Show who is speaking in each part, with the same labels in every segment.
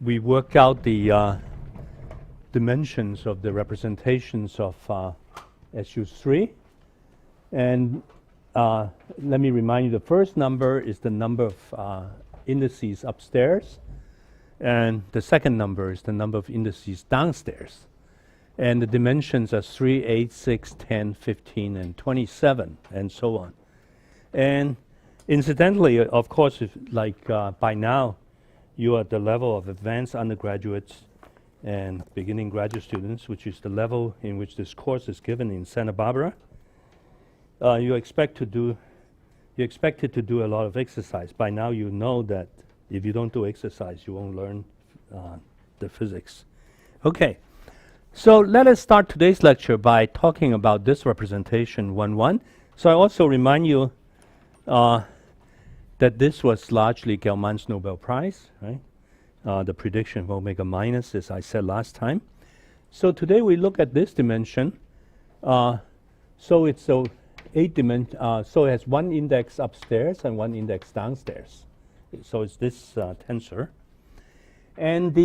Speaker 1: we work out the dimensions of the representations of SU3. And let me remind you, the first number is the number of indices upstairs. And the second number is the number of indices downstairs. And the dimensions are 3, 8, 6, 10, 15, and 27, and so on. And incidentally, of course, if, by now, you are at the level of advanced undergraduates and beginning graduate students, which is the level in which this course is given in Santa Barbara. You're expected to do a lot of exercise. By now, you know that if you don't do exercise, you won't learn the physics. Okay, so let us start today's lecture by talking about this representation 1-1. So I also remind you that this was largely Gell-Mann's Nobel Prize, right? The prediction of omega minus, as I said last time. So today we look at this dimension. So it's so 8 dimension. So it has one index upstairs and one index downstairs. So it's this tensor, and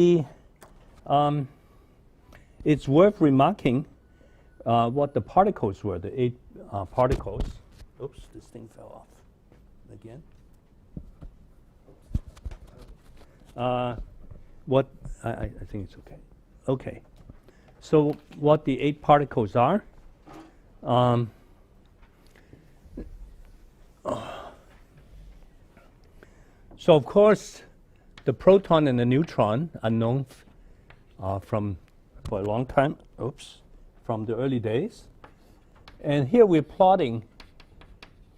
Speaker 1: it's worth remarking what the particles were. The 8 particles. Oops, this thing fell off again. What I think it's okay. Okay, so what the 8 particles are. So of course, the proton and the neutron are known for a long time. Oops, from the early days. And here we're plotting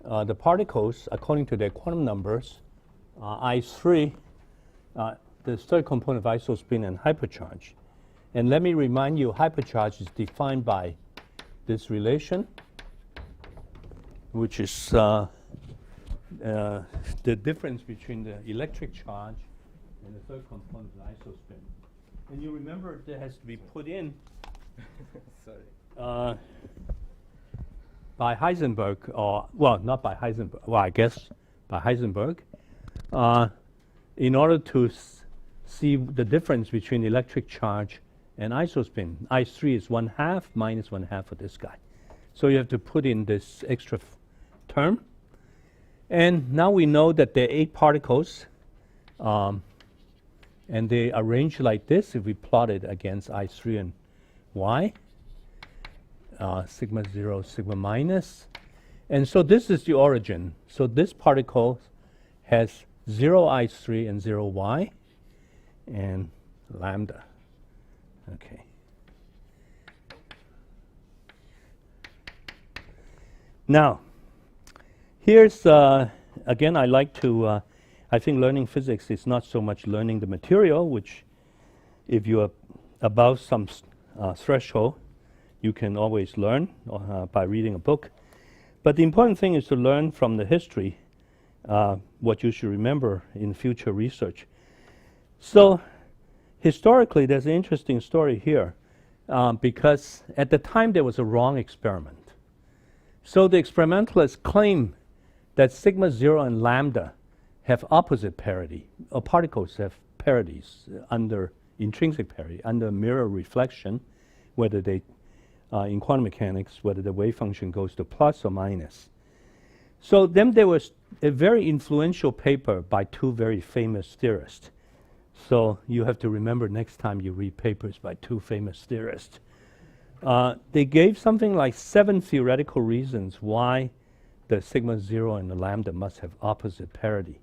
Speaker 1: the particles according to their quantum numbers. I3, the third component of isospin and hypercharge. And let me remind you, hypercharge is defined by this relation, which is the difference between the electric charge and the third component of isospin. And you remember that has to be put in by Heisenberg, or, well, not by Heisenberg, well, I guess by Heisenberg, in order to see the difference between electric charge and isospin. I3 is 1/2 minus 1/2 of this guy. So you have to put in this extra term. And now we know that there are 8 particles, and they arrange like this if we plot it against I3 and Y, sigma 0, sigma minus. And so this is the origin. So this particle has 0 I3 and 0 Y, and lambda. Okay. Now, here's, again, I like to, I think learning physics is not so much learning the material, which if you are above some threshold, you can always learn by reading a book. But the important thing is to learn from the history what you should remember in future research. So historically, there's an interesting story here because at the time there was a wrong experiment. So the experimentalists claim that sigma 0 and lambda have opposite parity, or particles have parities under intrinsic parity, under mirror reflection, whether they, in quantum mechanics, whether the wave function goes to plus or minus. So then there was a very influential paper by 2 very famous theorists. So you have to remember next time you read papers by 2 famous theorists. They gave something like 7 theoretical reasons why the sigma 0 and the lambda must have opposite parity.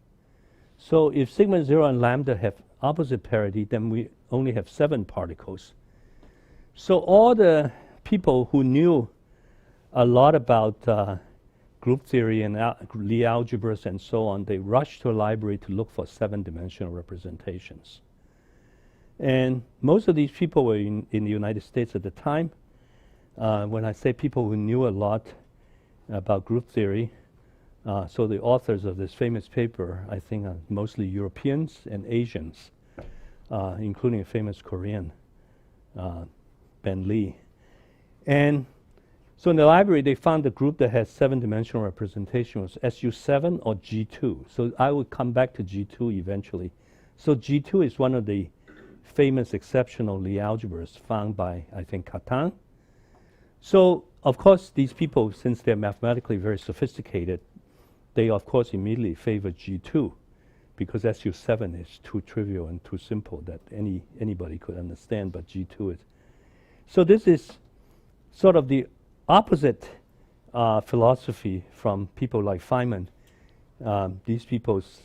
Speaker 1: So if sigma 0 and lambda have opposite parity, then we only have 7 particles. So all the people who knew a lot about group theory and Lie algebras and so on, they rushed to a library to look for 7-dimensional representations. And most of these people were in the United States at the time. When I say people who knew a lot about group theory, so the authors of this famous paper, I think, are mostly Europeans and Asians, including a famous Korean, Ben Lee. And so in the library, they found a group that has 7-dimensional representation was SU7 or G2. So I will come back to G2 eventually. So G2 is one of the famous exceptional Lie algebras found by, I think, Cartan. So, of course, these people, since they're mathematically very sophisticated, they, of course, immediately favor G2 because SU7 is too trivial and too simple that anybody could understand, but G2 is. So this is sort of the opposite philosophy from people like Feynman. These people's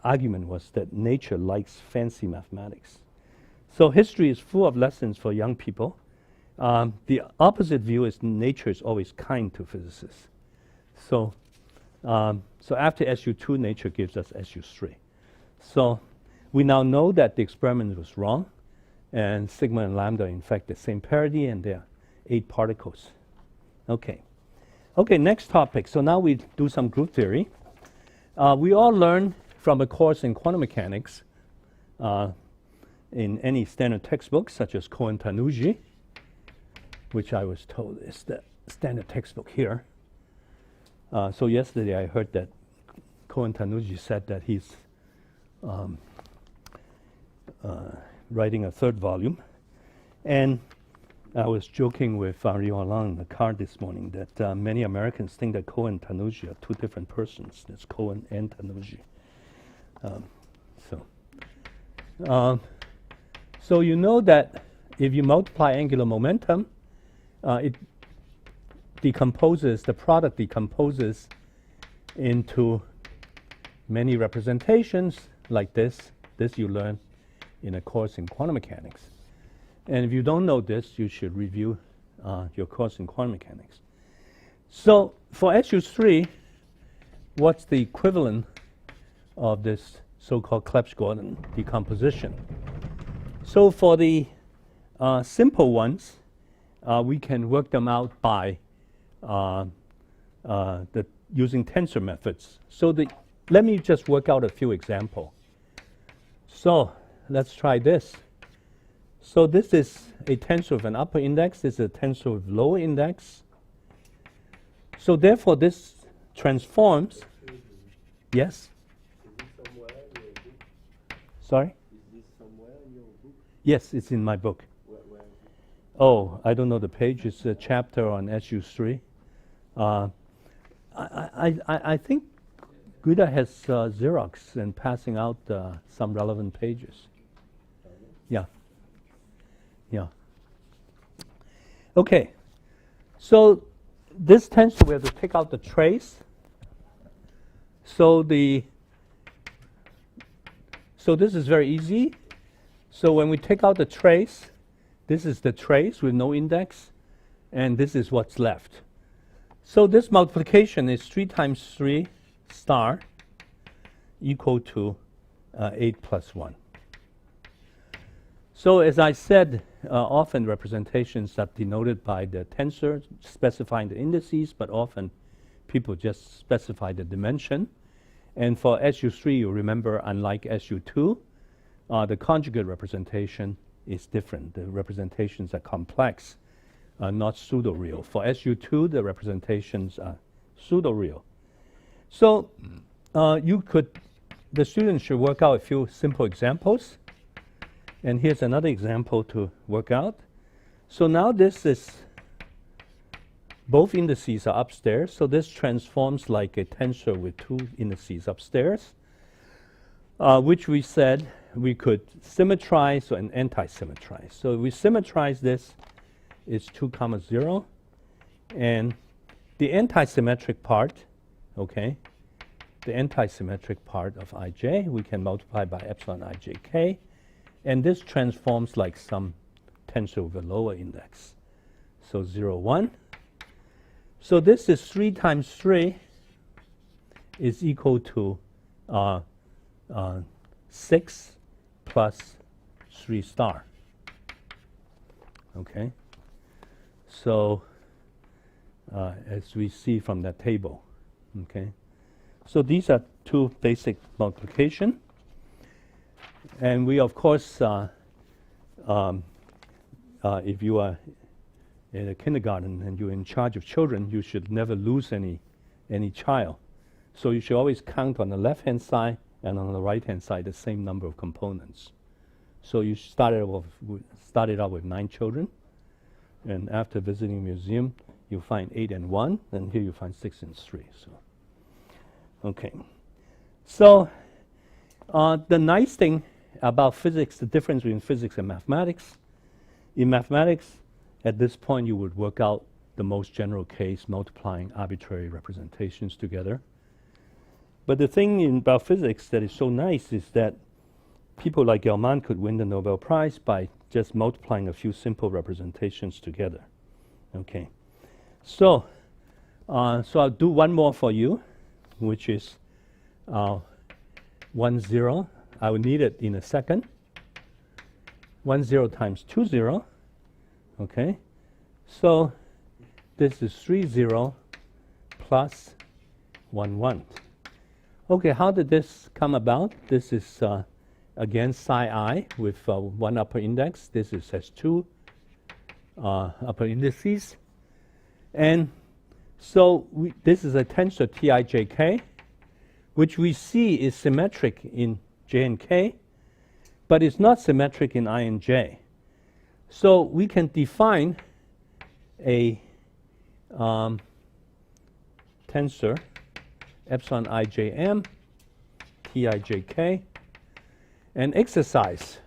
Speaker 1: argument was that nature likes fancy mathematics. So history is full of lessons for young people. The opposite view is nature is always kind to physicists. So, so after SU2, nature gives us SU3. So we now know that the experiment was wrong, and sigma and lambda are in fact the same parity, and there are 8 particles. Okay. Okay, next topic. So now we do some group theory. We all learn from a course in quantum mechanics in any standard textbook, such as Cohen-Tanuji, which I was told is the standard textbook here. So yesterday I heard that Cohen-Tanuji said that he's writing a 3rd volume. And I was joking with Rio Lang in the car this morning that many Americans think that Cohen and Tanuji are 2 different persons. It's Cohen and Tanuji. So you know that if you multiply angular momentum, it decomposes, the product decomposes into many representations like this. This you learn in a course in quantum mechanics. And if you don't know this, you should review your course in quantum mechanics. So for SU3, what's the equivalent of this so-called Clebsch-Gordon decomposition? So for the simple ones, we can work them out by using tensor methods. So let me just work out a few examples. So let's try this. So this is a tensor of an upper index. This is a tensor of lower index. So therefore, this transforms. Yes?
Speaker 2: Is this somewhere in your book?
Speaker 1: Sorry?
Speaker 2: Is this somewhere in your book?
Speaker 1: Yes, it's in my book.
Speaker 2: Where is it?
Speaker 1: Oh, I don't know the page. It's a chapter on SU3. I think Guida has Xerox and passing out some relevant pages. Yeah. Yeah. Okay. So this tensor, we have to take out the trace. So this is very easy. So when we take out the trace, this is the trace with no index, and this is what's left. So this multiplication is 3 times 3 star equal to 8 plus 1. So as I said, often representations are denoted by the tensor specifying the indices, but often people just specify the dimension. And for SU3, you remember, unlike SU2, the conjugate representation is different. The representations are complex, not pseudo-real. For SU2, the representations are pseudo-real. So the students should work out a few simple examples. And here's another example to work out. So now this is, both indices are upstairs. So this transforms like a tensor with 2 indices upstairs, which we said we could symmetrize and anti-symmetrize. So if we symmetrize this, it's 2 comma 0. And the anti-symmetric part, okay, the anti-symmetric part of ij, we can multiply by epsilon ijk. And this transforms like some tensor with a lower index. So 0, 1. So this is 3 times 3 is equal to 6 plus 3 star. Okay. So as we see from that table. Okay. So these are 2 basic multiplication. And we, of course, if you are in a kindergarten and you're in charge of children, you should never lose any child. So you should always count on the left-hand side and on the right-hand side the same number of components. So you started out with 9 children, and after visiting the museum, you find 8 and 1, and here you find 6 and 3. So, okay. So the nice thing about physics, the difference between physics and mathematics, in mathematics, at this point you would work out the most general case, multiplying arbitrary representations together. But the thing about physics that is so nice is that people like Young-Jin could win the Nobel Prize by just multiplying a few simple representations together. Okay, so I'll do one more for you, which is 1 0. I will need it in a second. 1 0 times 2 0. Okay, so this is 3 0 plus 1 1. Okay, how did this come about? This is again psi I with 1 upper index. This has 2 upper indices. And so this is a tensor Tijk, which we see is symmetric in J and K, but it's not symmetric in I and J. So we can define a tensor epsilon ijm Tijk and exercise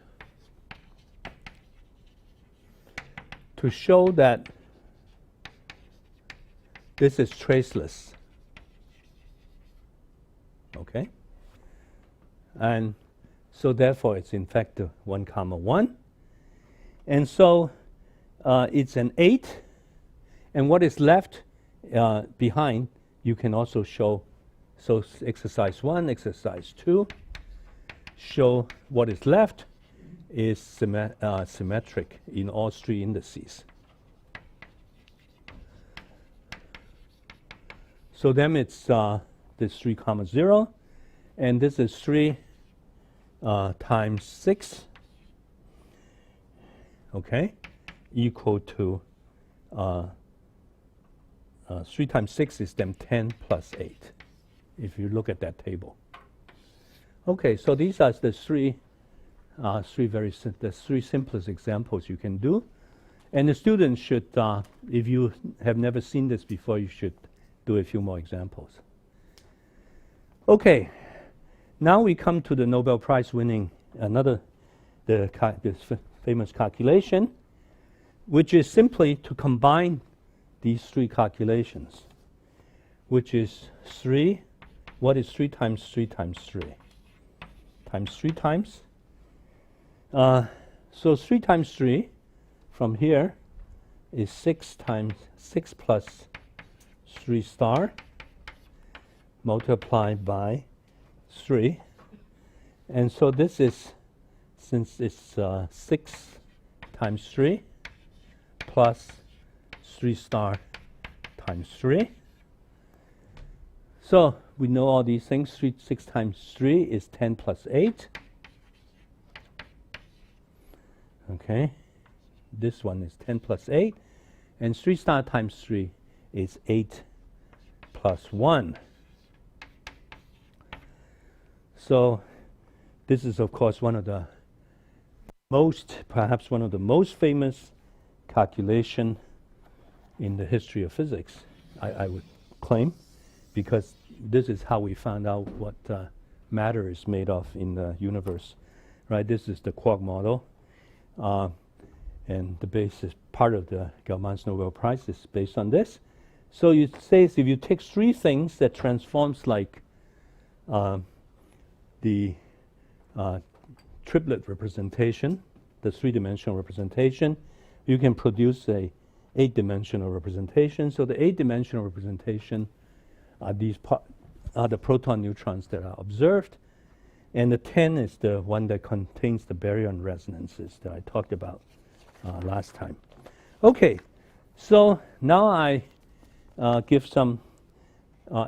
Speaker 1: to show that this is traceless. Okay? And so therefore it's in fact 1 comma 1. And so it's an 8. And what is left behind, you can also show. So exercise 1, exercise 2 show what is left is symmetric in all 3 indices. So then it's this 3 comma 0, and this is 3 times 6, okay, equal to 3 times 6 is then 10 plus 8, if you look at that table. Okay, so these are the three simplest examples you can do. And the students should, if you have never seen this before, you should do a few more examples. Okay, now we come to the Nobel Prize winning, this famous calculation, which is simply to combine these 3 calculations, which is 3. What is 3 times 3 times 3? Times 3 times. So 3 times 3 from here is 6 times 6 plus 3 star multiplied by 3. And so this is, since it's 6 times 3 plus 3 star times 3. So we know all these things. 6 times 3 is 10 plus 8. Okay, this one is 10 plus 8. And 3 star times 3 is 8 plus 1. So this is, of course, perhaps one of the most famous calculation in the history of physics, I would claim, because this is how we found out what matter is made of in the universe, right? This is the quark model, and the basis part of the Young-Jin's Nobel Prize is based on this. So it says if you take 3 things that transforms like the triplet representation, the 3-dimensional representation, you can produce a 8-dimensional representation. So the 8-dimensional representation are the proton neutrons that are observed, and the 10 is the one that contains the baryon resonances that I talked about last time. Okay, so now I give some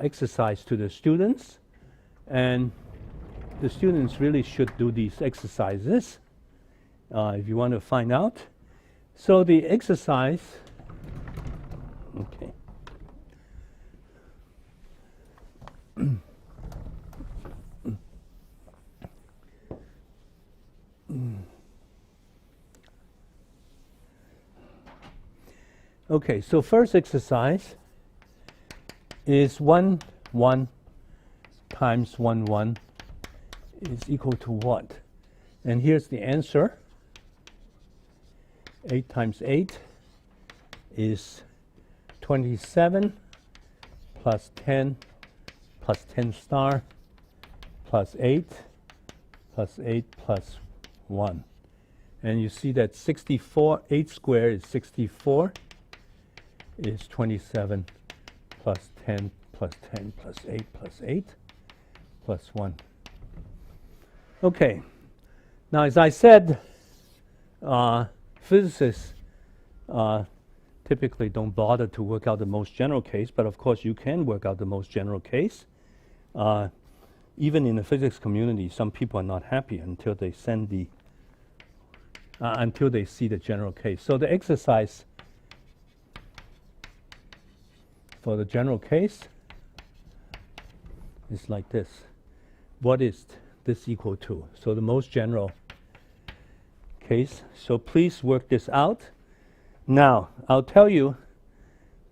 Speaker 1: exercise to the students, and the students really should do these exercises if you want to find out. So the exercise, okay. Okay, so first exercise is 1, 1 times 1, 1 is equal to what? And here's the answer. 8 times 8 is 27 plus 10 plus 10 star plus 8 plus 8 plus 1. And you see that 64, 8 squared is 64, is 27 plus 10 plus 10 plus 8 plus 8 plus 1. Okay. Now, as I said, physicists typically don't bother to work out the most general case, but of course you can work out the most general case. Even in the physics community, some people are not happy until they send the until they see the general case. So the exercise for the general case is like this. What is this equal to? So the most general case. So please work this out. Now, I'll tell you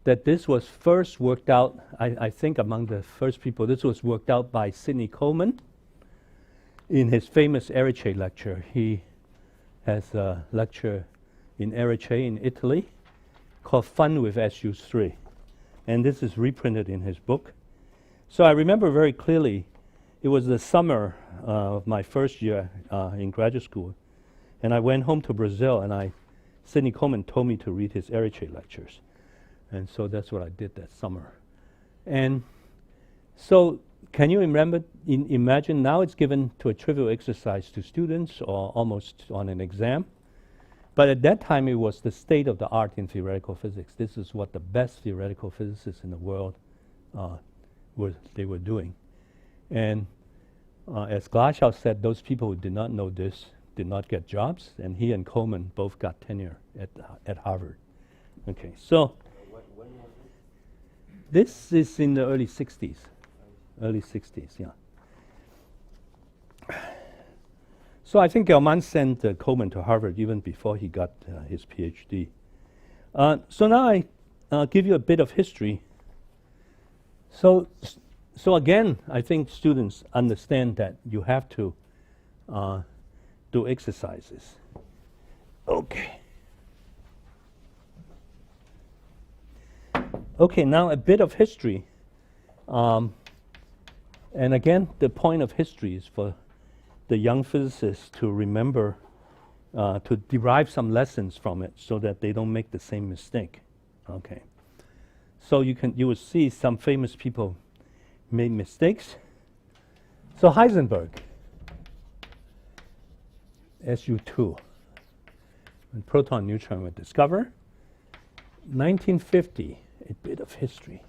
Speaker 1: that this was first worked out, I think among the first people, this was worked out by Sidney Coleman in his famous Erice lecture. He has a lecture in Erice in Italy called Fun with SU3. And this is reprinted in his book. So I remember very clearly, it was the summer of my first year in graduate school. And I went home to Brazil, and Sidney Coleman told me to read his Erice lectures. And so that's what I did that summer. And so can you imagine now it's given to a trivial exercise to students or almost on an exam. But at that time, it was the state of the art in theoretical physics. This is what the best theoretical physicists in the world were doing. And as Glashow said, those people who did not know this did not get jobs, and he and Coleman both got tenure at Harvard. Okay, so
Speaker 2: When was it?
Speaker 1: this is in the early 60s. Early 60s, yeah. So I think Gelman sent Coleman to Harvard even before he got his PhD. So now I give you a bit of history. So again, I think students understand that you have to do exercises. Okay. Okay, now a bit of history. And again, the point of history is for the young physicists to remember, to derive some lessons from it so that they don't make the same mistake. Okay. So you will see some famous people made mistakes. So Heisenberg, SU2, when proton neutron were discovered. 1950, a bit of history.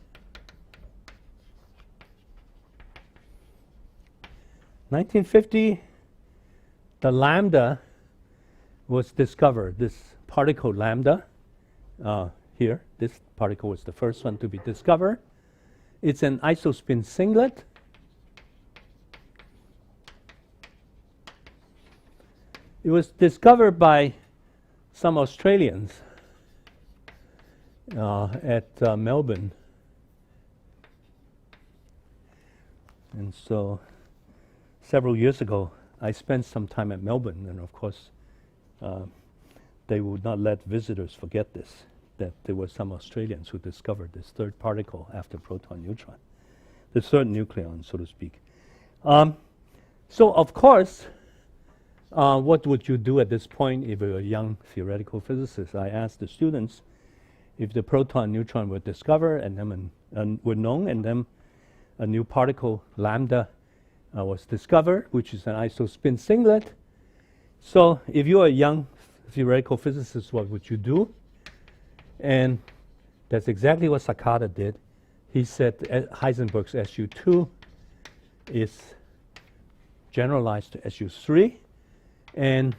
Speaker 1: 1950, the lambda was discovered, this particle lambda here. This particle was the first one to be discovered. It's an isospin singlet. It was discovered by some Australians at Melbourne. And so several years ago, I spent some time at Melbourne, and of course, they would not let visitors forget this, that there were some Australians who discovered this third particle after proton-neutron, the third nucleon, so to speak. So of course, what would you do at this point if you were a young theoretical physicist? I asked the students if the proton-neutron were discovered and then were known, and then a new particle, lambda, was discovered, which is an isospin singlet. So if you're a young theoretical physicist, what would you do? And that's exactly what Sakata did. He said Heisenberg's SU2 is generalized to SU3, and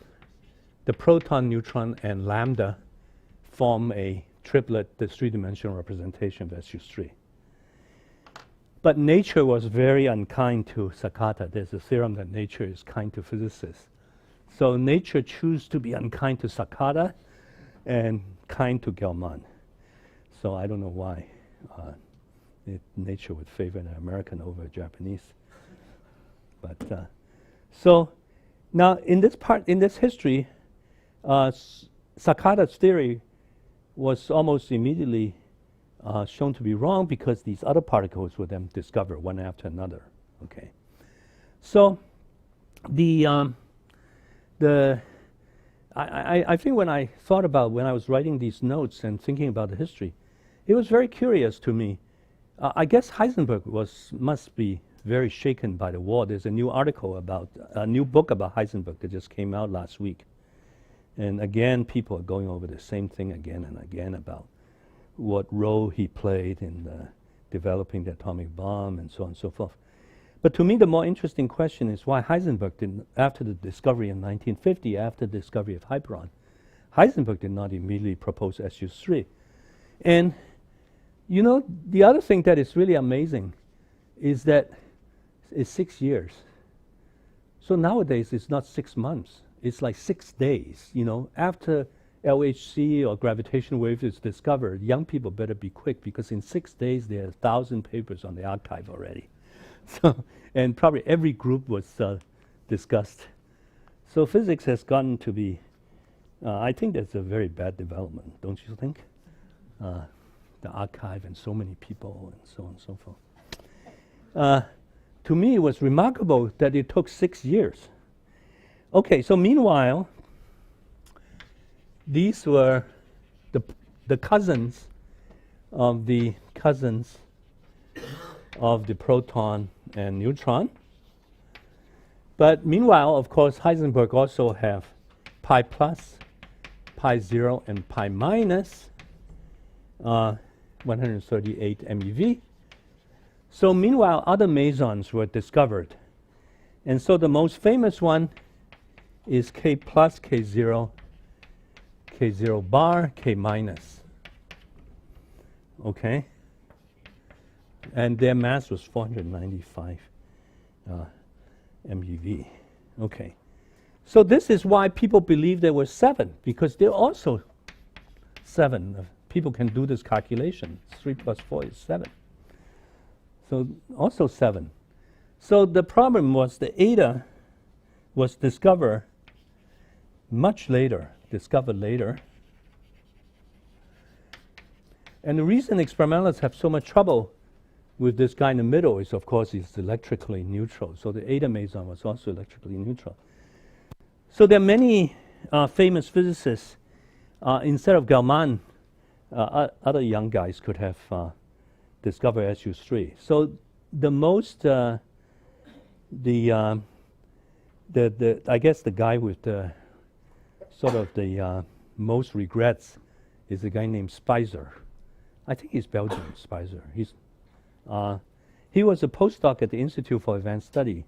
Speaker 1: the proton, neutron, and lambda form a triplet, the three-dimensional representation of SU3. But nature was very unkind to Sakata. There's a theorem that nature is kind to physicists. So nature chose to be unkind to Sakata and kind to Gelman. So I don't know why nature would favor an American over a Japanese. But so now in this history, Sakata's theory was almost immediately shown to be wrong because these other particles were then discovered one after another. Okay, so I think when I was writing these notes and thinking about the history, it was very curious to me. I guess Heisenberg must be very shaken by the war. There's a new book about Heisenberg that just came out last week. And again, people are going over the same thing again and again about what role he played in developing the atomic bomb and so on and so forth. But to me, the more interesting question is why Heisenberg didn't, after the discovery in 1950, after the discovery of Hyperon, Heisenberg did not immediately propose SU3. And you know, the other thing that is really amazing is that it's 6 years. So nowadays, it's not 6 months. It's like 6 days. You know, after LHC or gravitational waves is discovered, young people better be quick because in 6 days, there are 1,000 papers on the archive already. So, and probably every group was discussed. So physics has gotten to be, I think that's a very bad development, don't you think? The archive and so many people and so on and so forth. To me, it was remarkable that it took 6 years. Okay, so meanwhile, these were the cousins of the proton and neutron. But meanwhile, of course, Heisenberg also have pi plus, pi 0, and pi minus 138 MeV. So meanwhile, other mesons were discovered. And so the most famous one is K plus, K0, K0 bar, K minus. Okay? And their mass was 495 MeV. Okay. So this is why people believe there were 7, because there are also 7. People can do this calculation. 3 plus 4 is 7. So also 7. So the problem was the eta was discovered later. And the reason experimentalists have so much trouble with this guy in the middle is, of course, he's electrically neutral. So the eta meson was also electrically neutral. So there are many famous physicists. Instead of Gell-Mann, other young guys could have discovered SU3. So the most, I guess the guy with the sort of the most regrets is a guy named Speiser. I think he's Belgian, Speiser. He was a postdoc at the Institute for Advanced Study.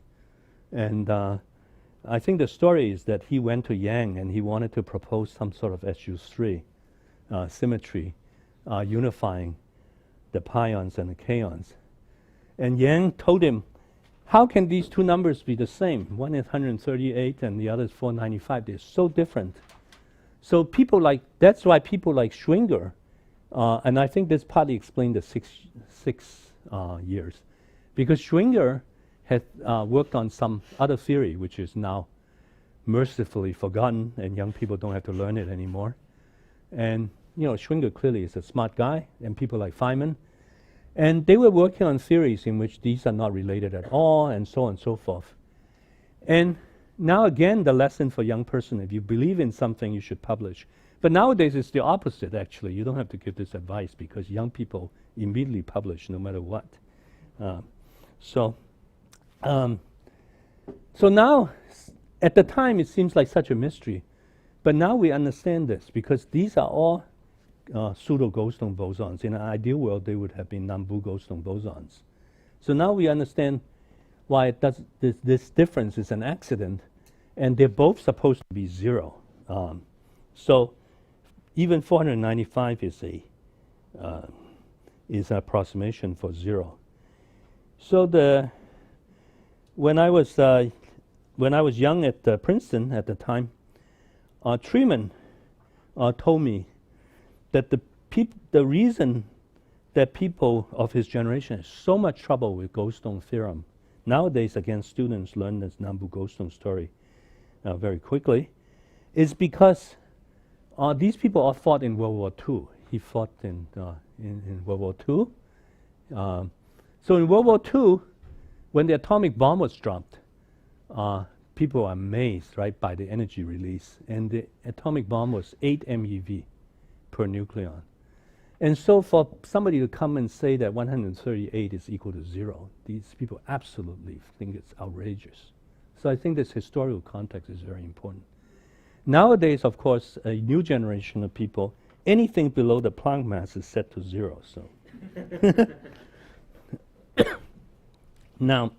Speaker 1: And I think the story is that he went to Yang and he wanted to propose some sort of SU3 symmetry, unifying the pions and the kaons. And Yang told him, how can these two numbers be the same? One is 138 and the other is 495. They're so different. So that's why people like Schwinger, and I think this partly explained the six years, because Schwinger had worked on some other theory, which is now mercifully forgotten, and young people don't have to learn it anymore. And you know, Schwinger clearly is a smart guy, and people like Feynman. And they were working on theories in which these are not related at all, and so on and so forth. And now again, the lesson for young person, if you believe in something, you should publish. But nowadays, it's the opposite, actually. You don't have to give this advice because young people immediately publish no matter what. So now, at the time, it seems like such a mystery. But now we understand this because these are all pseudo-Goldstone bosons. In an ideal world, they would have been Nambu-Goldstone bosons. So now we understand why this difference is an accident, and they're both supposed to be 0. So even 495 is an approximation for 0. So when I was young at Princeton at the time, Treeman told me that the the reason that people of his generation have so much trouble with Goldstone theorem, nowadays again students learn this Nambu-Goldstone story very quickly, is because these people all fought in World War II. He fought in World War II. So in World War II, when the atomic bomb was dropped, people are amazed, right, by the energy release. And the atomic bomb was 8 MeV per nucleon. And so for somebody to come and say that 138 is equal to 0, these people absolutely think it's outrageous. So I think this historical context is very important. Nowadays, of course, a new generation of people, anything below the Planck mass is set to 0. So now,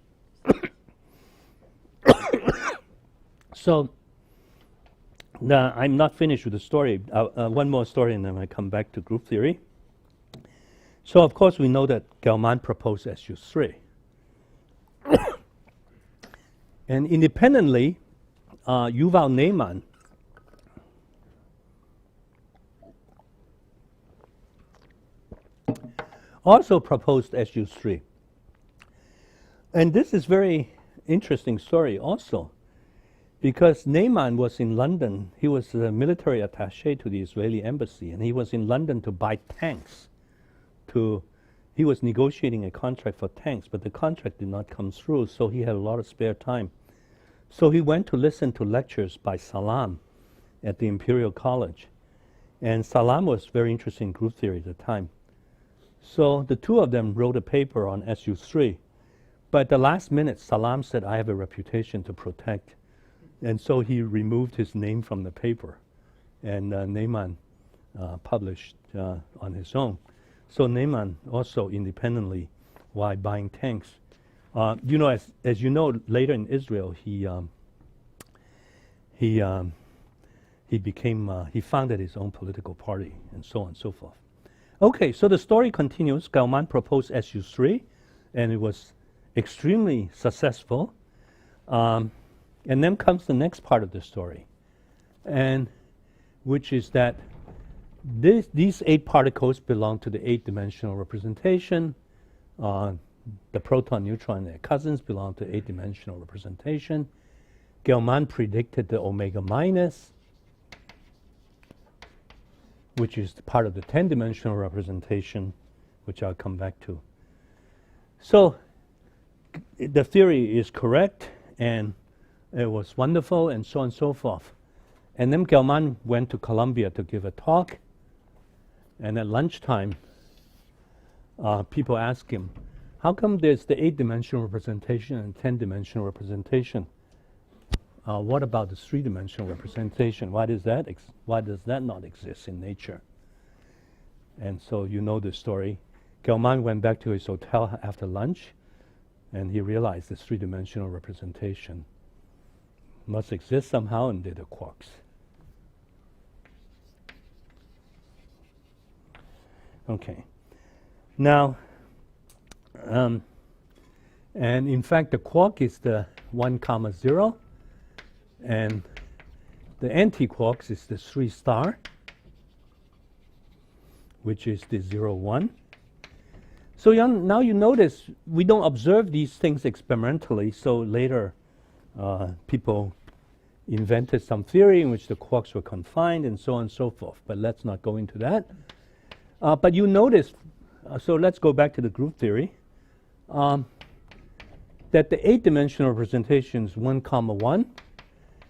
Speaker 1: so I'm not finished with the story. One more story, and then I come back to group theory. So of course we know that Gell-Mann proposed SU3. And independently, Yuval Ne'eman also proposed SU3. And this is very interesting story also, because Ne'eman was in London. He was a military attaché to the Israeli embassy, and he was in London to buy tanks. He was negotiating a contract for tanks, but the contract did not come through, so he had a lot of spare time. So he went to listen to lectures by Salam at the Imperial College. And Salam was very interested in group theory at the time. So the two of them wrote a paper on SU3. But at the last minute, Salam said, I have a reputation to protect. And so he removed his name from the paper. And Ne'eman published on his own. So Ne'eman also independently, while buying tanks, you know, as you know, later in Israel, he founded his own political party, and so on and so forth. Okay, so the story continues. Gell-Mann proposed SU3, and it was extremely successful. And then comes the next part of the story, and which is that these 8 particles belong to the 8-dimensional representation. The proton, neutron, and their cousins belong to 8-dimensional representation. Gell-Mann predicted the omega minus, which is part of the 10-dimensional representation, which I'll come back to. So the theory is correct, and it was wonderful, and so on and so forth. And then Gell-Mann went to Columbia to give a talk. And at lunchtime, people asked him, how come there's the 8-dimensional representation and 10-dimensional representation? What about the 3-dimensional representation? Why does that not exist in nature? And so you know the story. Gell-Mann went back to his hotel after lunch, and he realized this 3-dimensional representation must exist somehow, and they're the quarks. Okay. Now, and in fact, the quark is the 1, 0, and the anti-quarks is the 3 star, which is the 0, 1. So now you notice we don't observe these things experimentally, so later people invented some theory in which the quarks were confined and so on and so forth, but let's not go into that. But you notice, so let's go back to the group theory, that the 8-dimensional representation is 1, 1,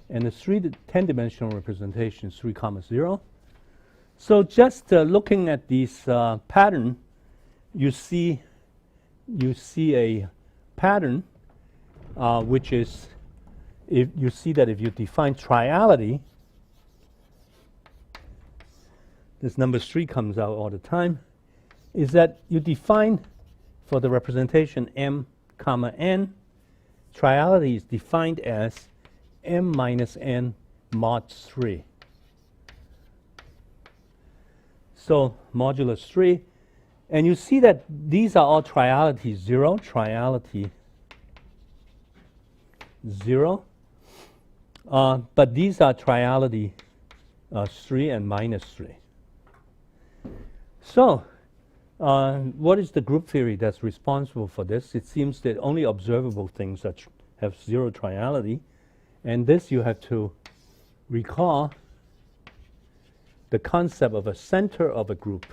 Speaker 1: and the 10-dimensional representation is 3, 0. So just looking at this pattern, you see a pattern which is, if you see that if you define triality, this number 3 comes out all the time, is that you define for the representation m, n, triality is defined as m minus n mod 3. So modulus 3. And you see that these are all triality 0, triality 0. But these are triality 3 and minus 3. So, what is the group theory that's responsible for this? It seems that only observable things have zero triality, and this you have to recall the concept of a center of a group.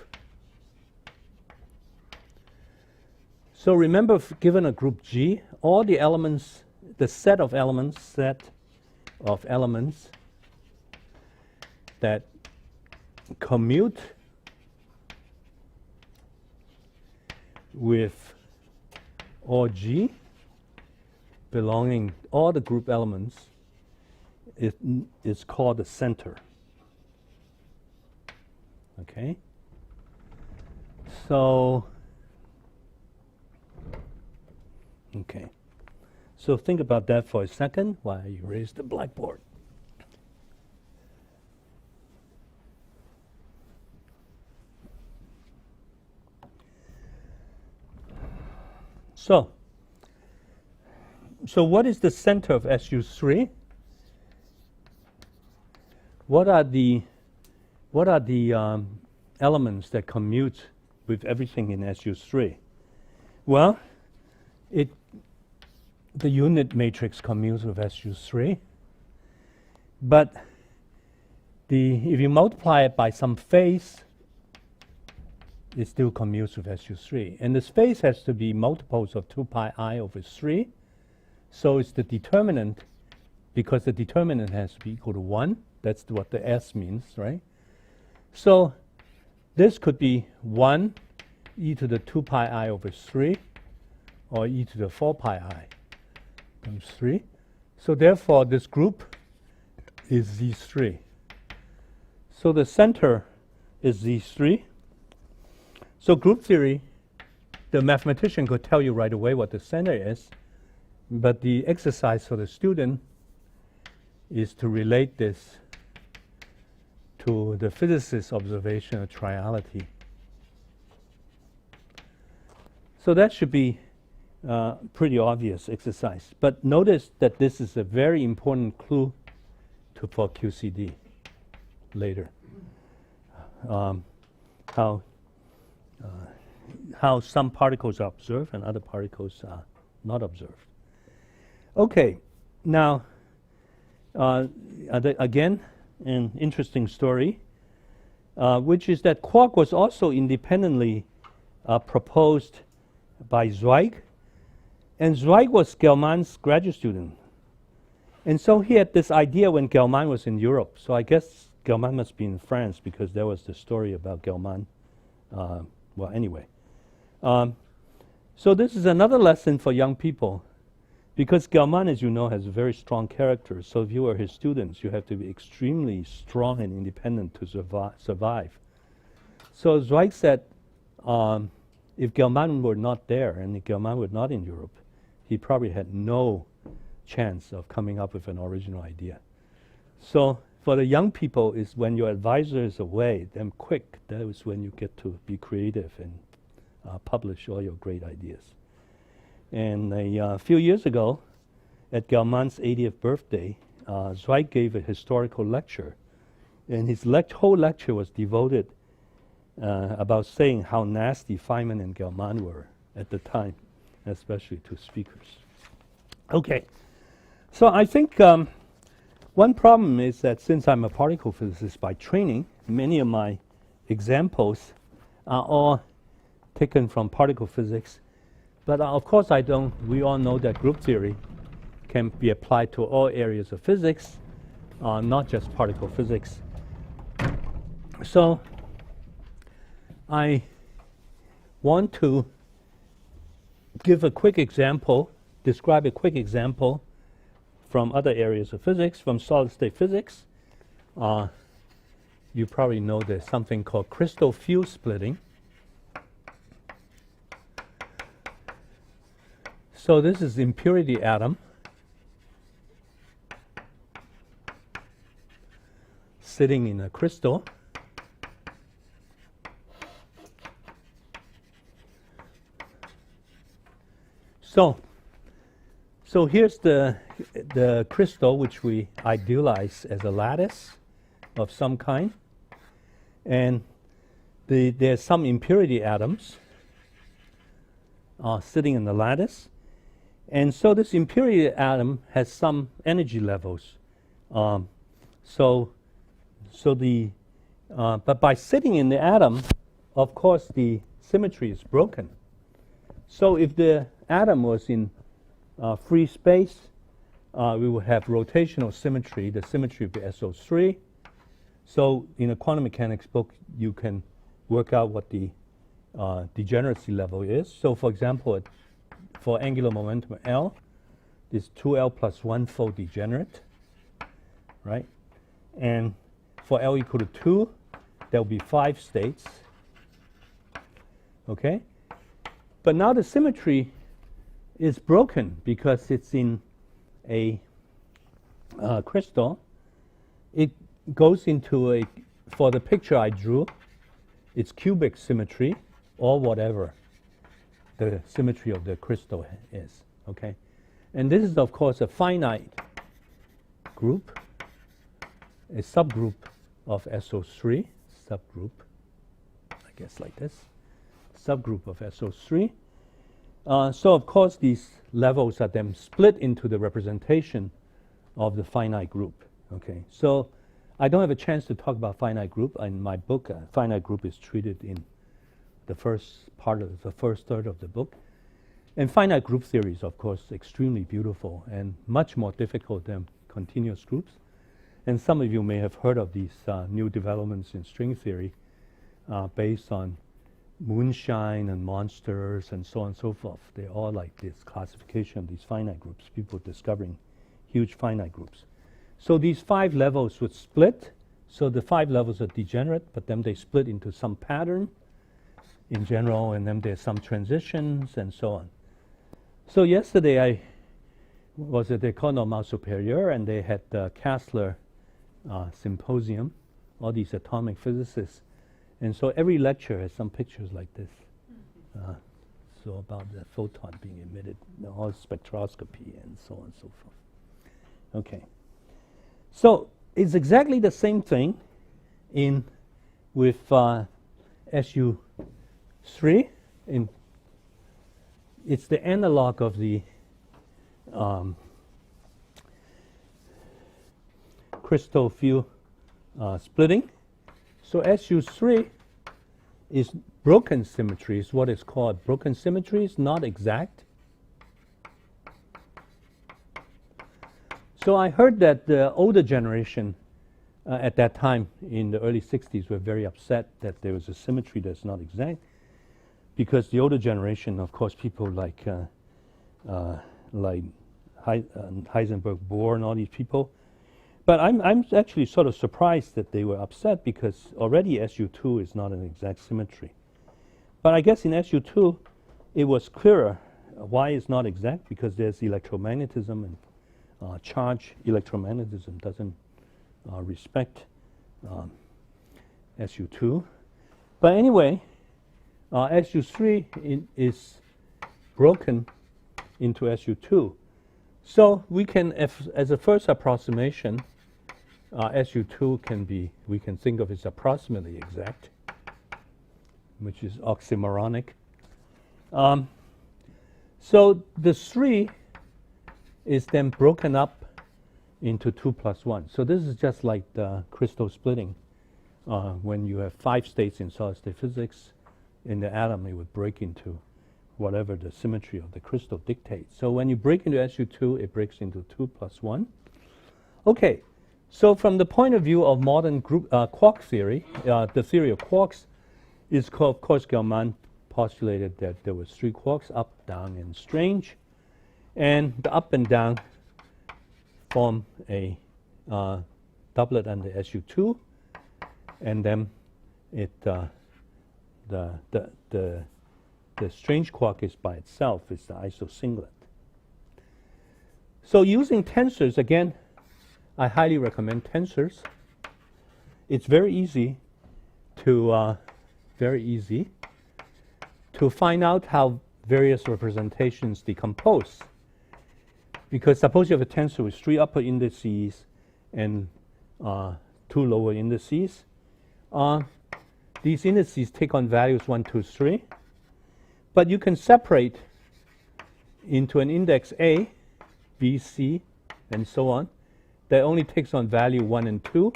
Speaker 1: So remember, given a group G, all the elements, the set of elements that commute with all G belonging, all the group elements, is called the center. Okay? So, okay. So think about that for a second while you raise the blackboard. So what is the center of SU3? What are the elements that commute with everything in SU3? Well, the unit matrix commutes with SU3, but if you multiply it by some phase, it still commutes with SU3. And the space has to be multiples of 2 pi I over 3. So it's the determinant, because the determinant has to be equal to 1. That's what the S means, right? So this could be 1 e to the 2 pi I over 3, or e to the 4 pi I times 3. So therefore, this group is Z3. So the center is Z3. So group theory, the mathematician could tell you right away what the center is, but the exercise for the student is to relate this to the physicist's observation of triality. So that should be pretty obvious exercise. But notice that this is a very important clue for QCD later. How some particles are observed and other particles are not observed. Okay, now again, an interesting story, which is that quark was also independently proposed by Zweig, and Zweig was Gell-Mann's graduate student. And so he had this idea when Gell-Mann was in Europe. So I guess Gell-Mann must be in France, because there was the story about Gell-Mann. Well, anyway. So this is another lesson for young people, because Gell-Mann, as you know, has a very strong character. So if you are his students, you have to be extremely strong and independent to survive. So Zweig said, if Gell-Mann were not there, and if Gell-Mann were not in Europe, he probably had no chance of coming up with an original idea. So for the young people, is when your advisor is away, then quick, that is when you get to be creative and publish all your great ideas. And a few years ago, at Gell-Mann's 80th birthday, Zweig gave a historical lecture. And his whole lecture was devoted about saying how nasty Feynman and Gell-Mann were at the time, especially to speakers. Okay, so I think one problem is that since I'm a particle physicist by training, many of my examples are all taken from particle physics. But of course we all know that group theory can be applied to all areas of physics, not just particle physics. So I want to give a quick example, describe a quick example from other areas of physics, from solid state physics. You probably know there's something called crystal field splitting. So this is impurity atom sitting in a crystal. So here's the crystal, which we idealize as a lattice of some kind. And there's some impurity atoms sitting in the lattice. And so this impurity atom has some energy levels. But by sitting in the atom, of course, the symmetry is broken. So if the atom was in free space, we would have rotational symmetry. The symmetry would be SO3. So in a quantum mechanics book, you can work out what the degeneracy level is. So for example, for angular momentum L, this 2L plus 1 fold degenerate, right? And for L equal to 2, there will be 5 states, okay? But now the symmetry is broken because it's in a crystal. It goes into a, for the picture I drew, it's cubic symmetry or whatever the symmetry of the crystal is, okay? And this is, of course, a finite group, a subgroup of SO3, subgroup, I guess like this, subgroup of SO3. So, of course, these levels are then split into the representation of the finite group, okay? So I don't have a chance to talk about finite group. In my book, finite group is treated in the first part of the first third of the book. And finite group theory is, of course, extremely beautiful and much more difficult than continuous groups. And some of you may have heard of these new developments in string theory based on moonshine and monsters and so on and so forth. They're all like this classification of these finite groups, people discovering huge finite groups. So these 5 levels would split. So the 5 levels are degenerate, but then they split into some pattern in general, and then there's some transitions and so on. So yesterday I was at the École Normale Supérieure, and they had the Kastler symposium, all these atomic physicists. And so every lecture has some pictures like this. So about the photon being emitted, all spectroscopy and so on and so forth. Okay. So it's exactly the same thing with SU3. It's the analog of the crystal field splitting. So SU3 is broken symmetry, is what is called broken symmetry. It's not exact. So I heard that the older generation at that time in the early 60s were very upset that there was a symmetry that's not exact, because the older generation, of course, people like Heisenberg, Bohr, and all these people. But I'm actually sort of surprised that they were upset, because already SU2 is not an exact symmetry. But I guess in SU2 it was clearer why it's not exact, because there's electromagnetism, and charge electromagnetism doesn't respect SU2. But anyway, SU3 is broken into SU2. So we can, as a first approximation, SU2 can be, we can think of as approximately exact, which is oxymoronic. So the 3 is then broken up into 2 plus 1. So this is just like the crystal splitting. When you have 5 states in solid-state physics, in the atom it would break into whatever the symmetry of the crystal dictates. So when you break into SU2, it breaks into 2 plus 1. Okay, so from the point of view of modern group quark theory, the theory of quarks is called, of course, Gell-Mann postulated that there was 3 quarks, up, down, and strange. And the up and down form a doublet under SU2, and then it the strange quark is by itself, is the isosinglet. So using tensors, again, I highly recommend tensors. It's very easy to find out how various representations decompose. Because suppose you have a tensor with 3 upper indices and 2 lower indices. these indices take on values 1, 2, 3. But you can separate into an index A, B, C, and so on, that only takes on value 1 and 2,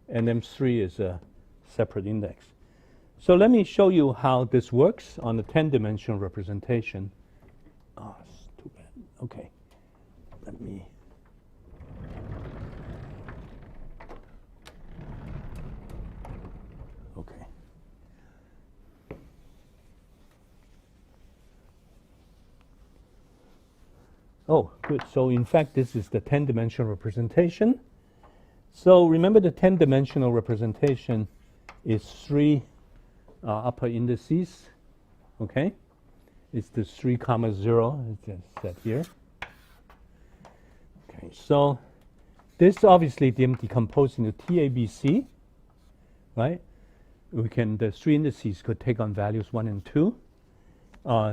Speaker 1: and then 3 is a separate index. So let me show you how this works on a 10-dimensional representation. Oh, it's too bad. Okay. Let me. Okay. Oh, good. So in fact, this is the 10-dimensional representation. So remember, the 10-dimensional representation is 3 upper indices. Okay? It's the 3, 0. It's just set here. Okay, so this obviously decomposed into TABC, right? The 3 indices could take on values 1 and 2.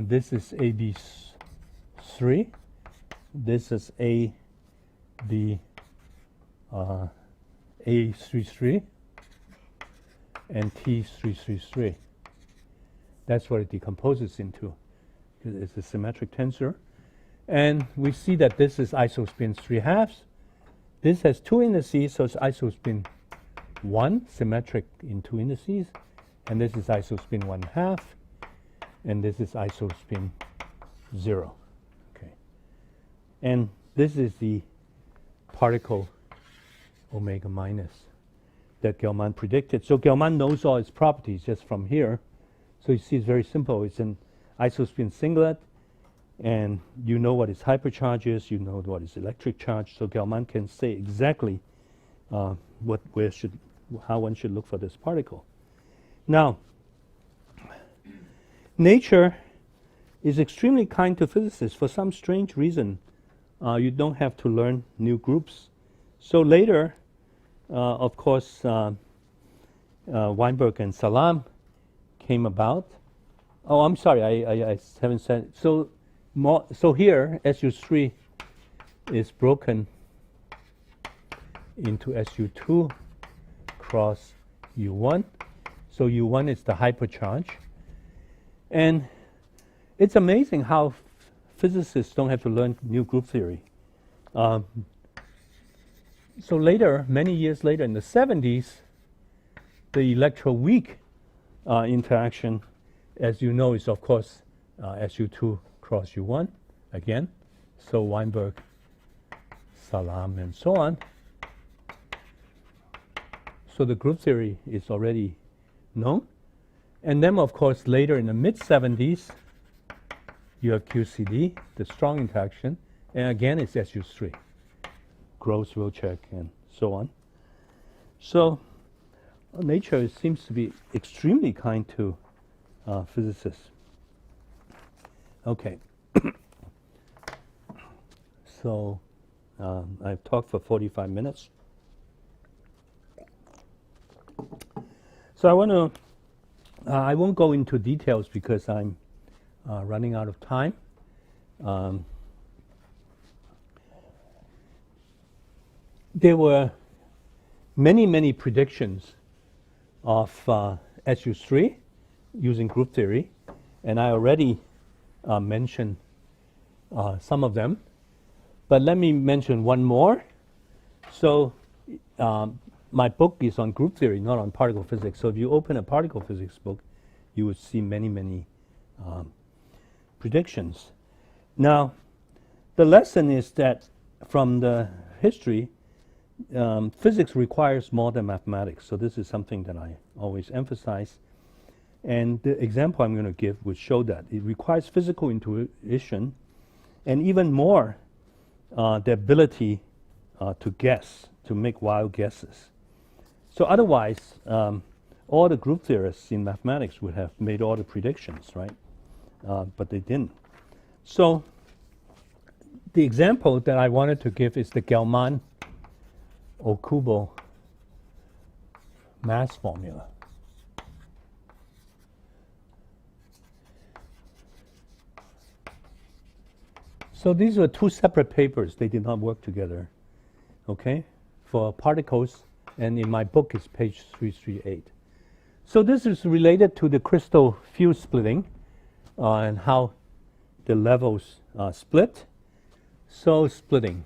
Speaker 1: This is AB3. This is A33 and T333. That's what it decomposes into. It's a symmetric tensor. And we see that this is isospin 3/2. This has 2 indices, so it's isospin 1, symmetric in 2 indices. And this is isospin 1/2. And this is isospin 0. Okay. And this is the particle omega minus that Gell-Mann predicted. So Gell-Mann knows all its properties just from here. So you see it's very simple. It's an isospin singlet, and you know what its hypercharge is, you know what its electric charge. So Gell-Mann can say exactly how one should look for this particle. Now, nature is extremely kind to physicists. For some strange reason, you don't have to learn new groups. So later, of course, Weinberg and Salam came about. Oh, I'm sorry, I haven't said it. So here, SU3 is broken into SU2 cross U1. So U1 is the hypercharge. And it's amazing how physicists don't have to learn new group theory. So later, many years later, in the 70s, the electroweak interaction, as you know, is of course SU2 cross U1 again. So Weinberg, Salam, and so on. So the group theory is already known. And then, of course, later in the mid-70s, you have QCD, the strong interaction, and again it's SU3, Gross, Wilczek, and so on. So nature seems to be extremely kind to physicists. Okay. So I've talked for 45 minutes. So I won't go into details because I'm running out of time. There were many predictions of SU3 using group theory, and I already mentioned some of them. But let me mention one more. So my book is on group theory, not on particle physics. So if you open a particle physics book, you would see many predictions. Now, the lesson is that from the history, physics requires more than mathematics. So this is something that I always emphasize. And the example I'm going to give would show that. It requires physical intuition and even more the ability to guess, to make wild guesses. So otherwise, all the group theorists in mathematics would have made all the predictions, right? But they didn't. So the example that I wanted to give is the Gell-Mann-Okubo mass formula. So these were 2 separate papers. They did not work together, okay, for particles. And in my book, it's page 338. So this is related to the crystal field splitting and how the levels split. So splitting,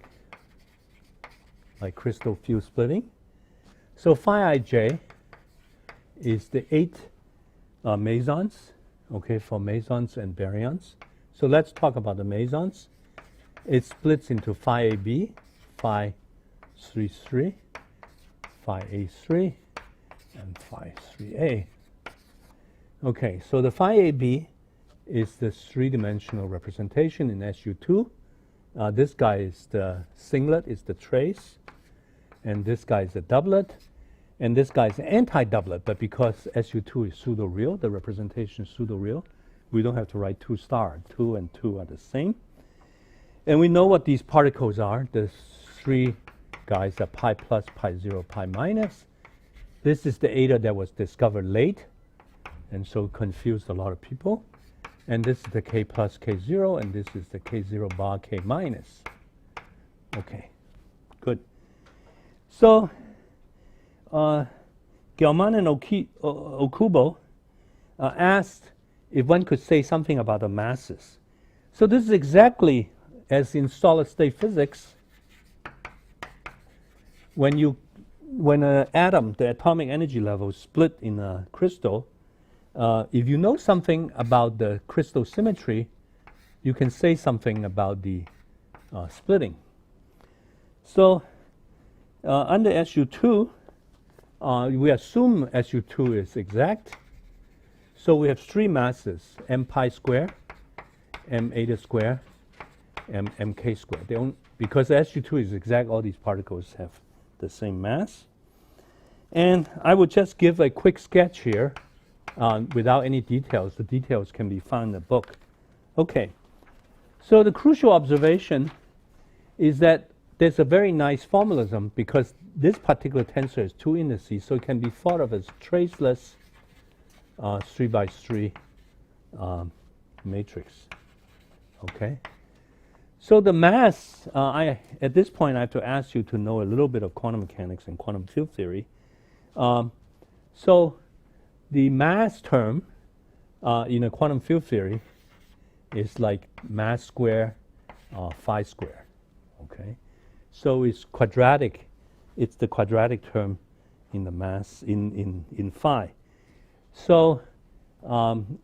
Speaker 1: like crystal field splitting. So phi ij is the 8 mesons, okay, for mesons and baryons. So let's talk about the mesons. It splits into phi AB, phi 3, phi A3, and phi 3A. Okay, so the phi AB is the three-dimensional representation in SU2. This guy is the singlet, is the trace, and this guy is the doublet, and this guy is the anti-doublet, but because SU2 is pseudo-real, the representation is pseudo-real, we don't have to write 2 star. 2 and 2 are the same. And we know what these particles are. The 3 guys are pi plus, pi 0, pi minus. This is the eta that was discovered late, and so confused a lot of people. And this is the k plus, k0, and this is the k0 bar, k minus. Okay, good. So, Gelman and Okubo asked if one could say something about the masses. So this is exactly as in solid-state physics. When an atom, the atomic energy level, split in a crystal, if you know something about the crystal symmetry, you can say something about the splitting. So under SU2, we assume SU2 is exact. So we have 3 masses, m pi square, m eta square, mk square. Because SU2 is exact, all these particles have the same mass. And I would just give a quick sketch here without any details. The details can be found in the book. Okay, so the crucial observation is that there's a very nice formalism because this particular tensor has 2 indices, so it can be thought of as traceless 3 by 3 matrix. Okay. So the mass, at this point I have to ask you to know a little bit of quantum mechanics and quantum field theory. So the mass term in a quantum field theory is like mass square phi square. Okay. So it's quadratic. It's the quadratic term in the mass in phi. So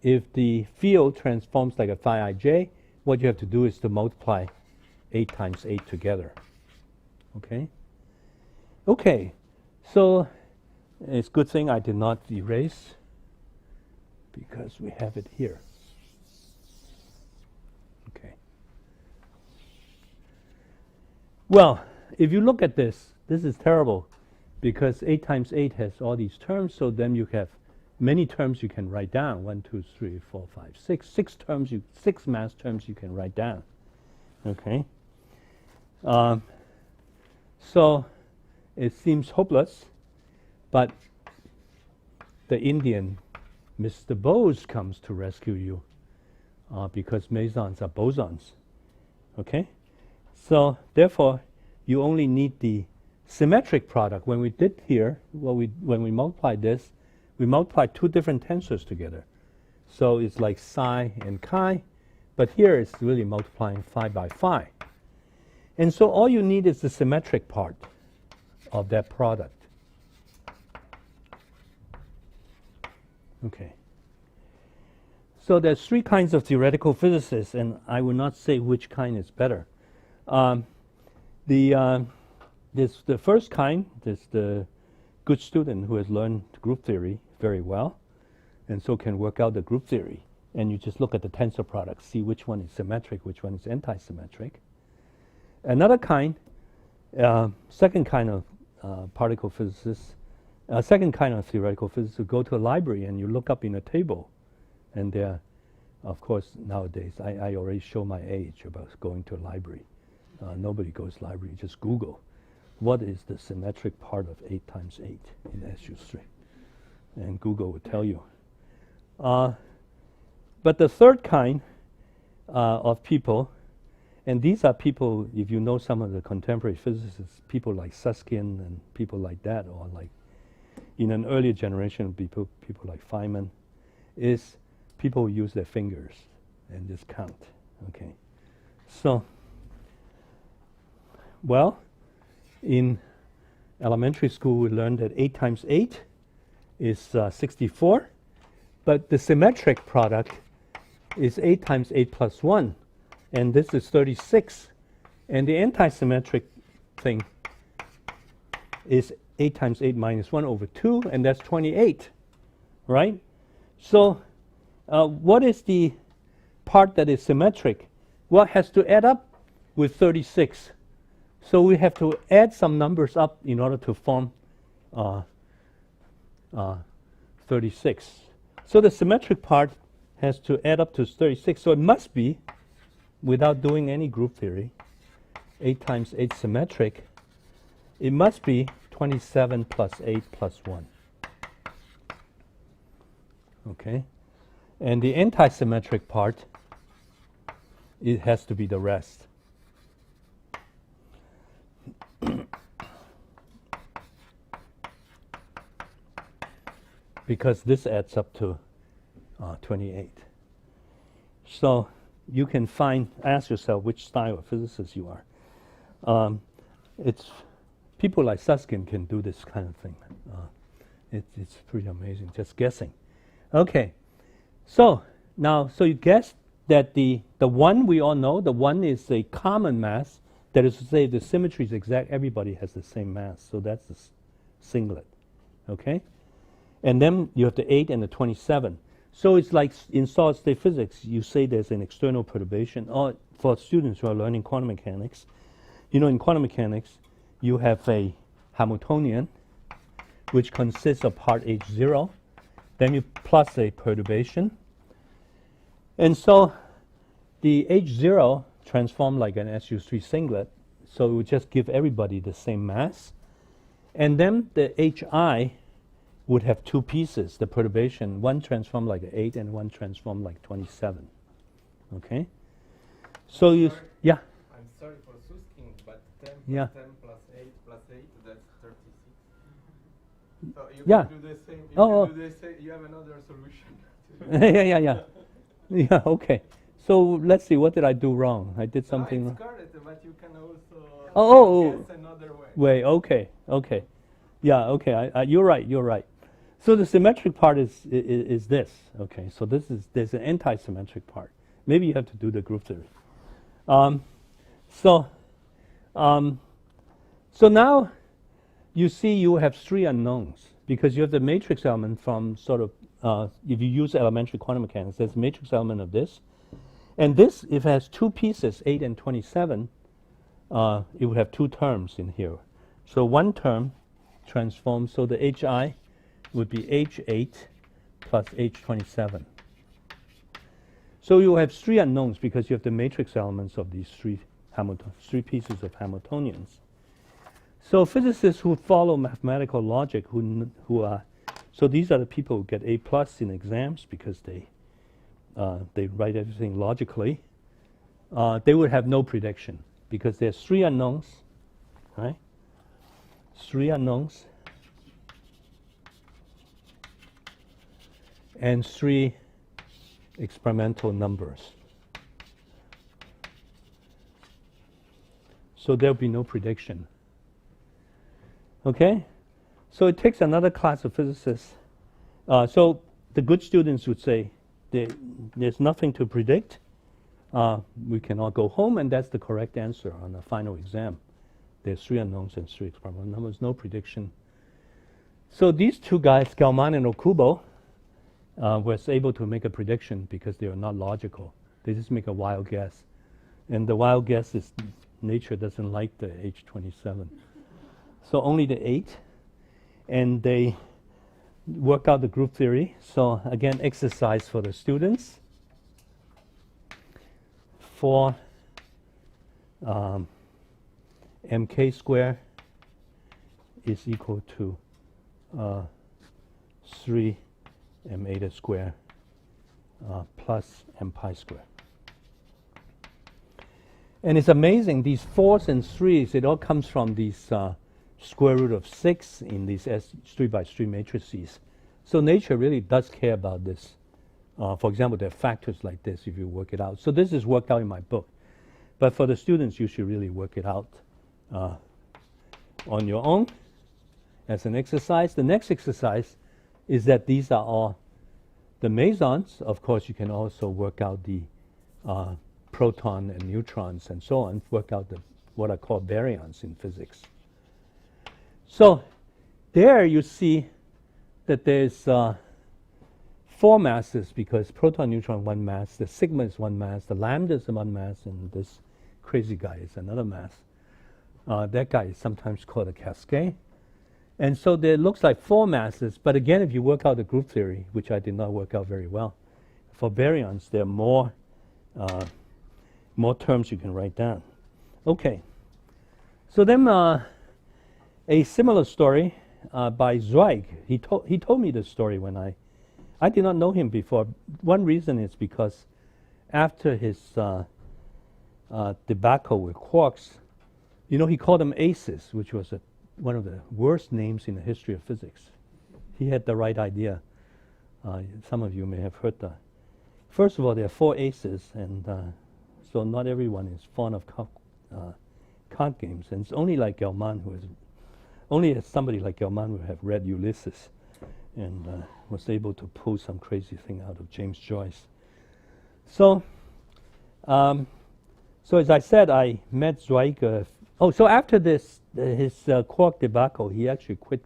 Speaker 1: if the field transforms like a phi ij, what you have to do is to multiply 8 times 8 together. Okay? Okay, so it's a good thing I did not erase because we have it here. Okay. Well, if you look at this, this is terrible because 8 times 8 has all these terms, so then you have many terms you can write down. 1, 2, 3, 4, 5, 6. 6 mass terms you can write down. Okay. So it seems hopeless, but the Indian Mr. Bose comes to rescue you because mesons are bosons. Okay. So therefore, you only need the symmetric product. When we did here, when we multiplied this, we multiply 2 different tensors together. So it's like psi and chi, but here it's really multiplying phi by phi. And so all you need is the symmetric part of that product. Okay. So there's 3 kinds of theoretical physicists, and I will not say which kind is better. The first kind is the good student who has learned group theory very well, and so can work out the group theory. And you just look at the tensor product, see which one is symmetric, which one is anti-symmetric. Another kind, second kind of particle physicists, second kind of theoretical physicists who go to a library and you look up in a table, and they're, of course, nowadays, I already show my age about going to a library. Nobody goes to the library, just Google. What is the symmetric part of 8 times 8 in SU3? And Google will tell you. But the third kind of people, and these are people, if you know some of the contemporary physicists, people like Susskind and people like that, or like in an earlier generation of people like Feynman, is people use their fingers and just count. Okay, so well, in elementary school we learned that 8 times 8 is 64, but the symmetric product is 8 times 8 plus 1, and this is 36, and the anti-symmetric thing is 8 times 8 minus 1 over 2, and that's 28, right? So what is the part that is symmetric? Well, it has to add up with 36. So we have to add some numbers up in order to form 36. So the symmetric part has to add up to 36. So it must be, without doing any group theory, 8 times 8 symmetric, it must be 27 plus 8 plus 1. Okay? And the anti-symmetric part, it has to be the rest. Because this adds up to 28. So you can ask yourself which style of physicist you are. It's people like Susskind can do this kind of thing. It's pretty amazing, just guessing. Okay, so now, so you guessed that the one we all know, the one is a common mass. That is to say, the symmetry is exact. Everybody has the same mass, so that's the singlet. Okay, and then you have the 8 and the 27. So it's like in solid-state physics, you say there's an external perturbation. Or for students who are learning quantum mechanics, you know, in quantum mechanics, you have a Hamiltonian, which consists of part H0, then you plus a perturbation. And so the H0 transforms like an SU3 singlet, so it would just give everybody the same mass. And then the HI would have two pieces, the perturbation, one transformed like an 8 and one transformed like 27. Okay? So you, yeah?
Speaker 2: I'm sorry for Susskind, but 10 plus
Speaker 1: Yeah.
Speaker 2: 10 plus 8 plus 8, that's 36. So you
Speaker 1: Yeah.
Speaker 2: can do the same. You
Speaker 1: Oh,
Speaker 2: can do the same. You have another solution.
Speaker 1: yeah. Yeah, okay. So let's see, what did I do wrong? I did something
Speaker 2: it's
Speaker 1: wrong.
Speaker 2: correct, but you can also
Speaker 1: Oh.
Speaker 2: guess another way.
Speaker 1: Wait, okay. Yeah, okay, you're right. So the symmetric part is this. Okay, so there's an anti-symmetric part. Maybe you have to do the group theory. So now you see you have three unknowns because you have the matrix element from sort of, if you use elementary quantum mechanics, there's a matrix element of this. And this, if it has two pieces, 8 and 27, it would have two terms in here. So one term transforms, so the HI would be H8 plus H27. So you have three unknowns because you have the matrix elements of these three pieces of Hamiltonians. So physicists who follow mathematical logic, so these are the people who get A plus in exams because they write everything logically. They would have no prediction because there's three unknowns, right? Three unknowns and three experimental numbers. So there'll be no prediction. Okay? So it takes another class of physicists. So the good students would say, there's nothing to predict. We can all go home, and that's the correct answer on the final exam. There's three unknowns and three experimental numbers, no prediction. So these two guys, Gell-Mann and Okubo, was able to make a prediction because they are not logical. They just make a wild guess. And the wild guess is nature doesn't like the H27. So only the 8. And they worked out the group theory. So again, exercise for the students. For mk squared is equal to 3 m eta squared plus m pi squared. And it's amazing, these 4s and 3s, it all comes from these square root of 6 in these S3 by 3 matrices. So nature really does care about this. For example, there are factors like this if you work it out. So this is worked out in my book. But for the students, you should really work it out on your own as an exercise. The next exercise is that these are all the mesons. Of course, you can also work out the proton and neutrons and so on, work out what are called baryons in physics. So there you see that there's 4 masses, because proton, neutron, 1 mass, the sigma is 1 mass, the lambda is 1 mass, and this crazy guy is another mass. That guy is sometimes called a cascade. And so there looks like 4 masses, but again, if you work out the group theory, which I did not work out very well, for baryons, there are more terms you can write down. Okay. So then a similar story by Zweig. He told me this story when I did not know him before. One reason is because after his debacle with quarks, he called them aces, which was one of the worst names in the history of physics. He had the right idea. Some of you may have heard that. First of all, there are 4 aces, and so not everyone is fond of card games. And it's only like Gelman only somebody like Gelman would have read Ulysses and was able to pull some crazy thing out of James Joyce. So as I said, I met Zweig. So after this, his quark debacle, he actually quit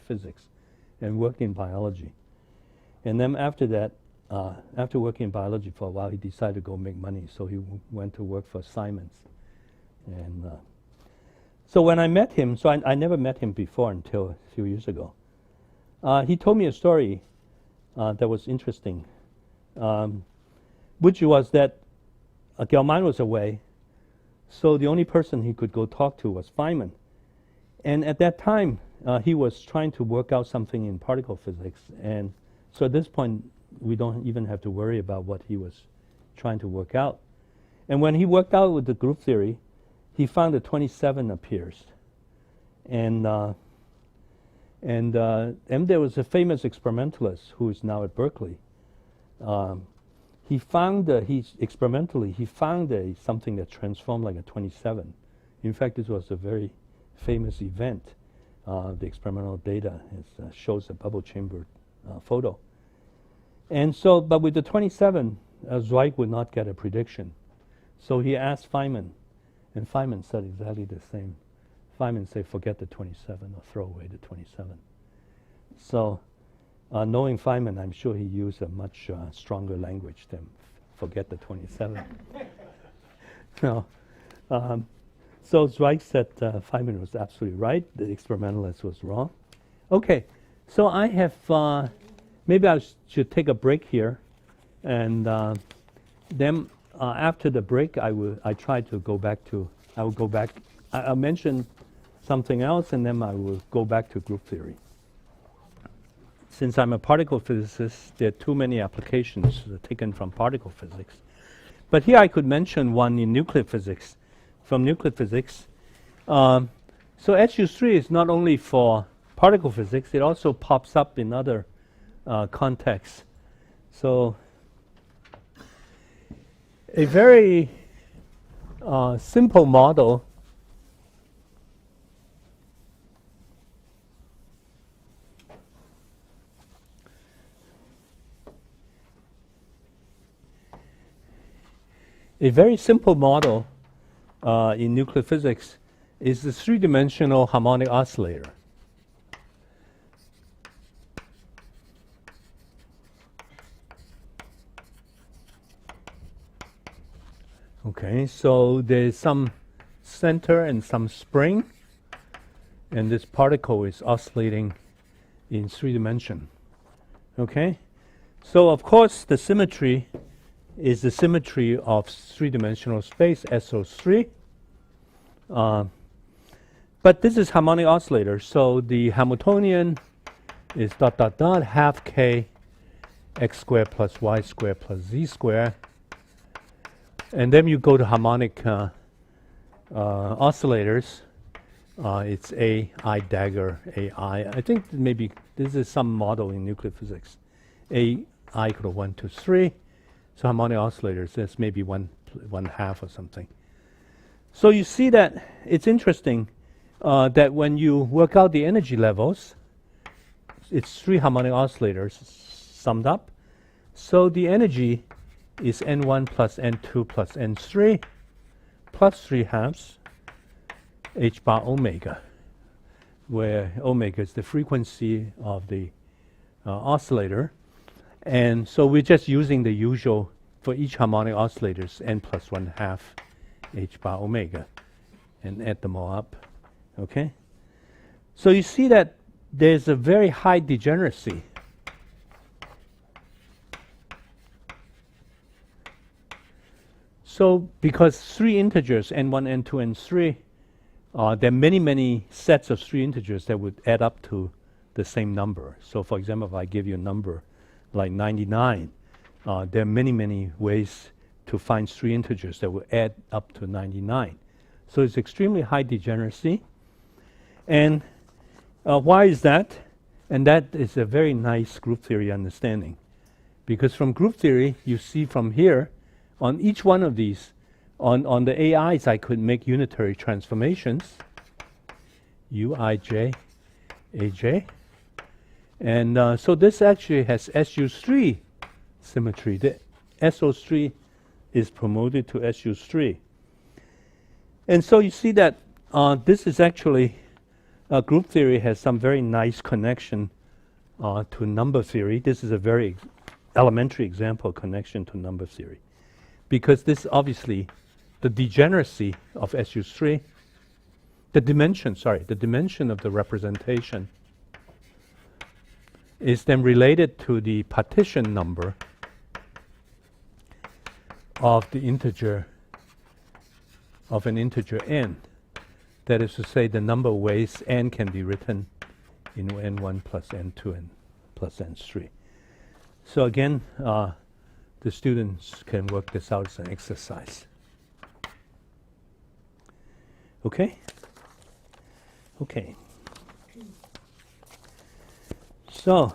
Speaker 1: physics and worked in biology. And then after that, after working in biology for a while, he decided to go make money. So he went to work for Siemens. And so when I met him, so I never met him before until a few years ago. He told me a story that was interesting, which was that Gelman was away, so the only person he could go talk to was Feynman. And at that time, he was trying to work out something in particle physics. And so at this point, we don't even have to worry about what he was trying to work out. And when he worked out with the group theory, he found that 27 appears. And there was a famous experimentalist who is now at Berkeley. He found experimentally something that transformed like a 27. In fact, this was a very famous event. The experimental data shows a bubble chamber photo. And so, but with the 27, Zweig would not get a prediction. So he asked Feynman, and Feynman said exactly the same. Feynman said, forget the 27 or throw away the 27. So knowing Feynman, I'm sure he used a much stronger language than forget the 27. So Zweig said Feynman was absolutely right. The experimentalist was wrong. Okay, so I have, maybe I should take a break here. And then after the break, I'll mention something else, and then I will go back to group theory. Since I'm a particle physicist, there are too many applications taken from particle physics. But here I could mention one in nuclear physics, from nuclear physics. So HU3 is not only for particle physics, it also pops up in other contexts. So a very simple model in nuclear physics is the 3-dimensional harmonic oscillator. Okay, so there's some center and some spring, and this particle is oscillating in 3 dimensions. Okay, so of course the symmetry is the symmetry of 3-dimensional space, SO3. But this is harmonic oscillator, so the Hamiltonian is ... half k x squared plus y squared plus z squared. And then you go to harmonic oscillators. It's AI dagger AI. I think maybe this is some model in nuclear physics. AI equal to 1, 2, 3. So harmonic oscillators, that's maybe one half or something. So you see that it's interesting that when you work out the energy levels, it's 3 harmonic oscillators summed up. So the energy is N1 plus N2 plus N3 plus 3 halves h bar omega, where omega is the frequency of the oscillator. And so we're just using the usual for each harmonic oscillators, n plus 1/2 h bar omega, and add them all up. Okay? So you see that there's a very high degeneracy. So because 3 integers, n1, n2, n3, there are many, many sets of 3 integers that would add up to the same number. So for example, if I give you a number like 99, there are many, many ways to find 3 integers that will add up to 99. So it's extremely high degeneracy. And why is that? And that is a very nice group theory understanding. Because from group theory, you see from here, on each one of these, on the AIs, I could make unitary transformations, Uij, Aj. And so this actually has SU3 symmetry. The SO3 is promoted to SU3. And so you see that this is actually, group theory has some very nice connection to number theory. This is a very elementary example of connection to number theory. Because this obviously, the degeneracy of SU3, the dimension of the representation is then related to the partition number of the integer, of an integer n. That is to say, the number of ways n can be written in n1 plus n2 and plus n3. So again, the students can work this out as an exercise. Okay? Okay. So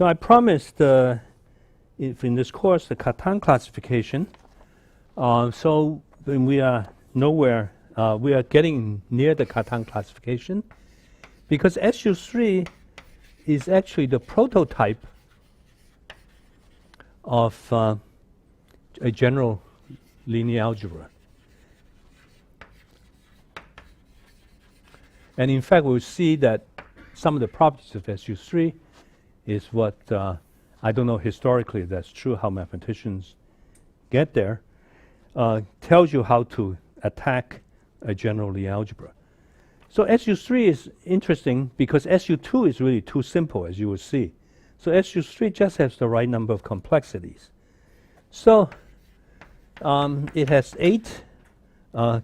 Speaker 1: I promised if in this course the Cartan classification. So when we are nowhere, we are getting near the Cartan classification, because SU3 is actually the prototype of a general linear algebra. And in fact, we'll see that some of the properties of SU3 is what, I don't know historically if that's true, how mathematicians get there, tells you how to attack a general linear algebra. So SU3 is interesting because SU2 is really too simple, as you will see. So SU3 just has the right number of complexities. So it has 8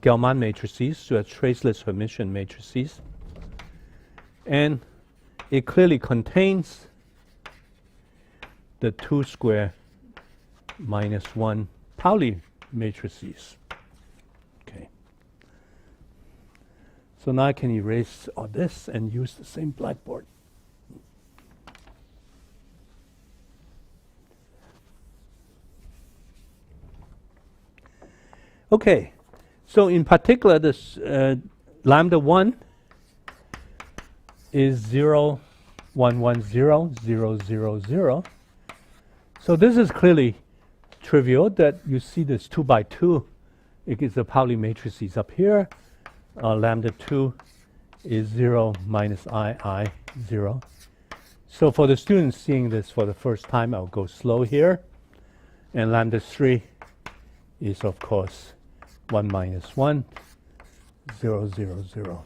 Speaker 1: Gell-Mann matrices, so traceless Hermitian matrices. And it clearly contains the 2 square minus 1 Pauli matrices. Okay. So now I can erase all this and use the same blackboard. Okay, so in particular, this lambda 1 is 0, 1, 1, 0, 0, 0, 0. So this is clearly trivial that you see this 2 by 2. It is the Pauli matrices up here. Lambda 2 is 0 minus I, 0. So for the students seeing this for the first time, I'll go slow here. And lambda 3 is, of course, 1 minus 1, 0, 0, 0.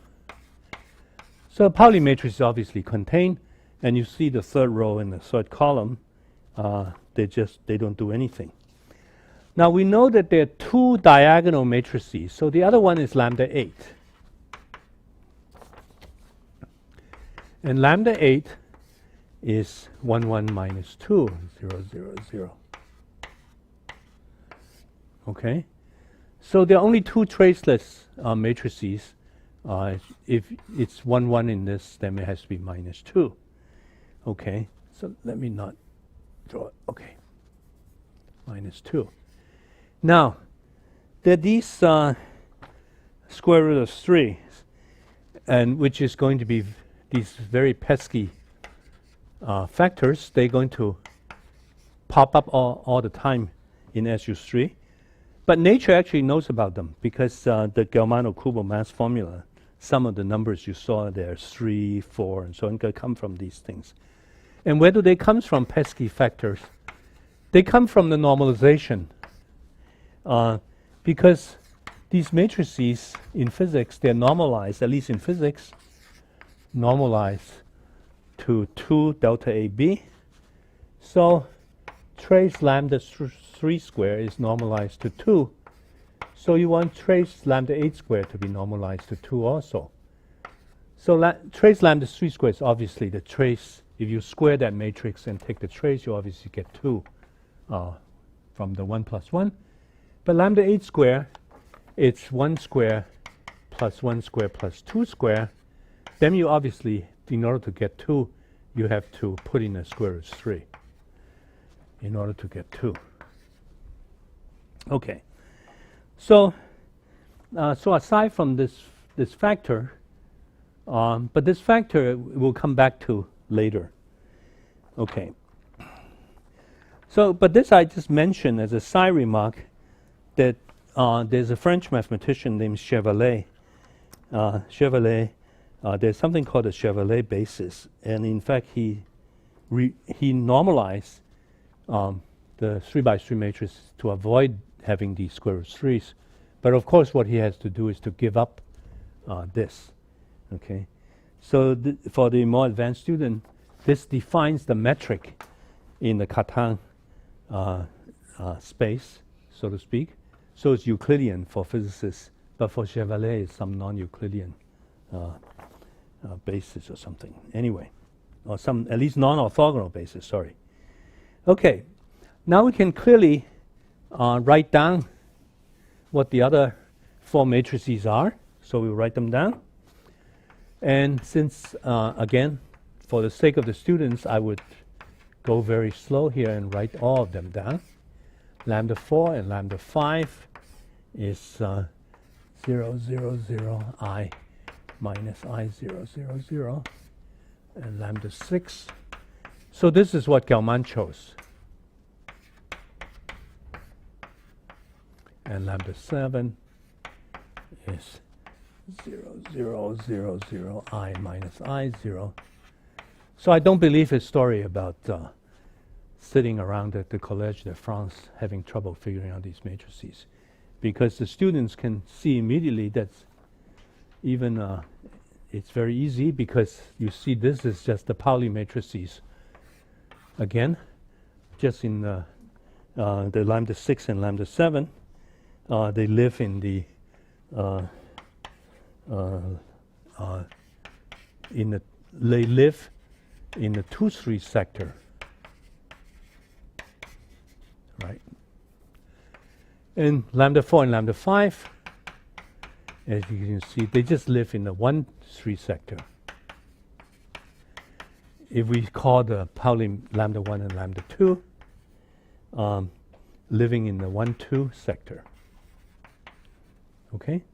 Speaker 1: So Pauli matrices obviously contain, and you see the third row and the third column, they don't do anything. Now we know that there are 2 diagonal matrices, so the other one is lambda 8. And lambda 8 is 1, 1 minus 2, 0, 0, 0. Okay? So there are only 2 traceless matrices, If it's 1, 1 in this, then it has to be minus 2. Okay, so let me not draw it. Okay, minus 2. Now, there are these square root of 3, and which is going to be these very pesky factors. They're going to pop up all the time in SU3. But nature actually knows about them because the Germano-Kubo mass formula, some of the numbers you saw there, 3, 4, and so on, come from these things. And where do they come from, pesky factors? They come from the normalization. Because these matrices in physics, they're normalized, at least in physics, normalized to 2 delta AB. So trace lambda 3 square is normalized to 2. So you want trace lambda 8 square to be normalized to 2 also. So trace lambda 3 square is obviously the trace. If you square that matrix and take the trace, you obviously get 2 from the 1 plus 1. But lambda 8 square, it's 1 square plus 1 square plus 2 square. Then you obviously, in order to get 2, you have to put in a square root 3 in order to get 2. Okay. So aside from this factor, but this factor we'll come back to later. Okay. So, but this I just mentioned as a side remark that there's a French mathematician named Chevalier. There's something called the Chevalier basis, and in fact he normalized the 3 by 3 matrix to avoid having these square root 3s. But of course what he has to do is to give up this. Okay, so for the more advanced student, this defines the metric in the Cartan space, so to speak. So it's Euclidean for physicists, but for Chevalier it's some non-Euclidean basis or something. Anyway, or some at least non-orthogonal basis, sorry. Okay, now we can clearly write down what the other 4 matrices are. So we'll write them down. And since, again, for the sake of the students, I would go very slow here and write all of them down. Lambda 4 and lambda 5 is 0, 0, 0, I minus I 0, 0, 0. And lambda 6. So this is what Gell-Mann chose. And lambda 7 is 0, 0, 0, 0, I minus I 0. So I don't believe his story about sitting around at the Collège de France having trouble figuring out these matrices, because the students can see immediately that even it's very easy, because you see this is just the Pauli matrices. Again, just in the lambda 6 and lambda 7, they live in the they live in the 2-3 sector, right? And lambda 4 and lambda 5, as you can see, they just live in the 1-3 sector. If we call the Pauli lambda 1 and lambda 2, living in the 1-2 sector. Okay,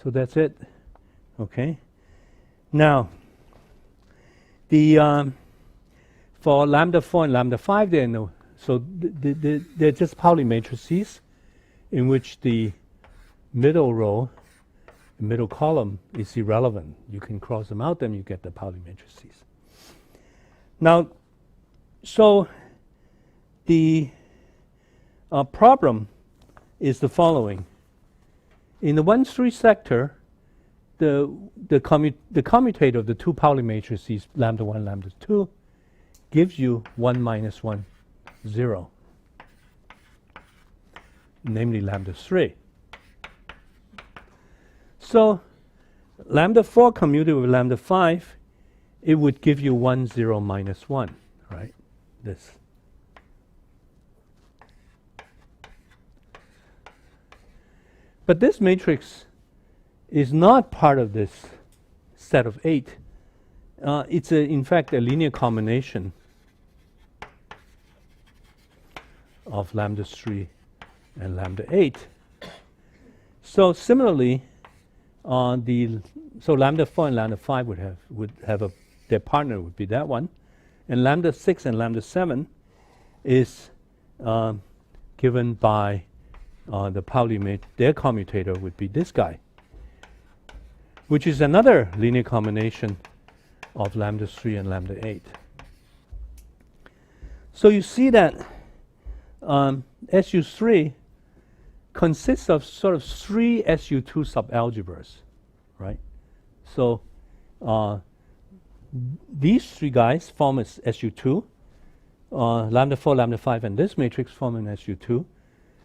Speaker 1: so that's it. Okay, now the for lambda 4 and lambda 5, they're they're just Pauli matrices in which the middle row, the middle column is irrelevant. You can cross them out, then you get the Pauli matrices. Now, so the problem is the following. In the 1-3 sector, the commutator of the 2 Pauli matrices, lambda 1, lambda 2, gives you 1 minus 1, 0, namely lambda 3. So lambda 4 commuted with lambda 5, it would give you 1, 0, minus 1, right? This. But this matrix is not part of this set of 8. It's in fact a linear combination of lambda 3 and lambda 8. So similarly, so lambda 4 and lambda 5 would have their partner would be that one, and lambda 6 and lambda 7 is given by the Pauli their commutator would be this guy, which is another linear combination of lambda 3 and lambda 8. So you see that SU3 consists of sort of 3 SU2 subalgebras, right? So these 3 guys form as SU2, lambda 4, lambda 5, and this matrix form an SU2,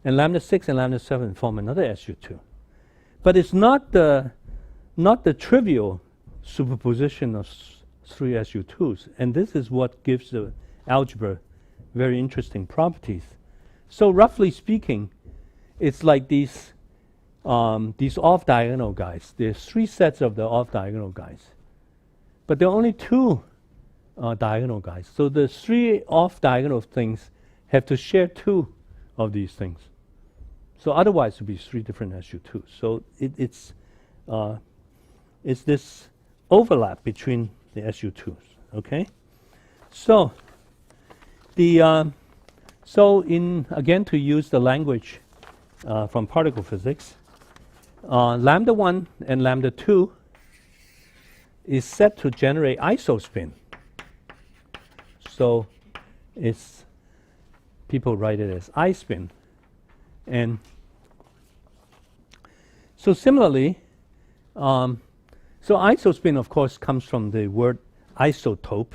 Speaker 1: and lambda 6 and lambda 7 form another SU2. But it's not the trivial superposition of 3 SU2s, and this is what gives the algebra very interesting properties. So roughly speaking, it's like these off-diagonal guys. There's 3 sets of the off-diagonal guys, but there are only 2 diagonal guys. So the 3 off-diagonal things have to share 2 of these things. So otherwise it would be 3 different SU2s. So it's this overlap between the SU2s. Okay. So again, to use the language from particle physics, lambda 1 and lambda 2 is set to generate isospin. So people write it as I spin. And so similarly, so isospin, of course, comes from the word isotope.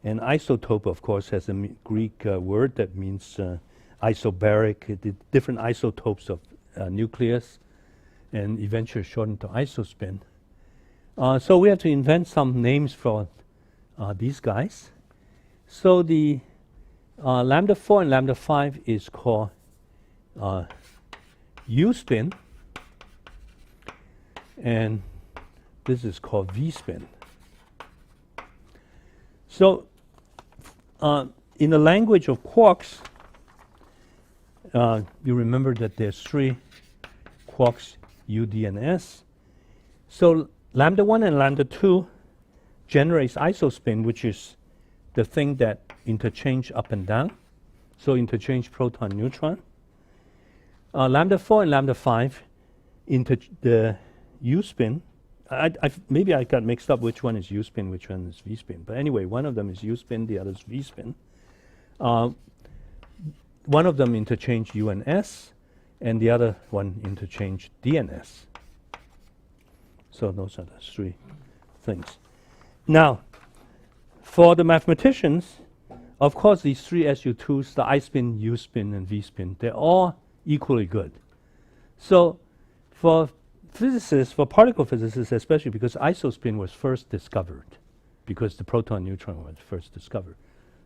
Speaker 1: And isotope, of course, has a Greek word that means isobaric, the different isotopes of nucleus, and eventually shortened to isospin. So we have to invent some names for these guys. So the lambda 4 and lambda 5 is called U-spin, and this is called V-spin. So in the language of quarks, you remember that there's 3 quarks, U, D, and S. So lambda 1 and lambda 2 generates isospin, which is the thing that interchange up and down. So interchange proton, neutron. Lambda 4 and lambda 5 the U spin. Maybe I got mixed up which one is U spin, which one is V spin. But anyway, one of them is U spin, the other is V spin. One of them interchange U and S, and the other one interchange D and S. So those are the 3 things. Now, for the mathematicians, of course, these 3 SU2s, the I spin, U spin, and V spin, they're all equally good. So for physicists, for particle physicists especially, because isospin was first discovered, because the proton neutron was first discovered.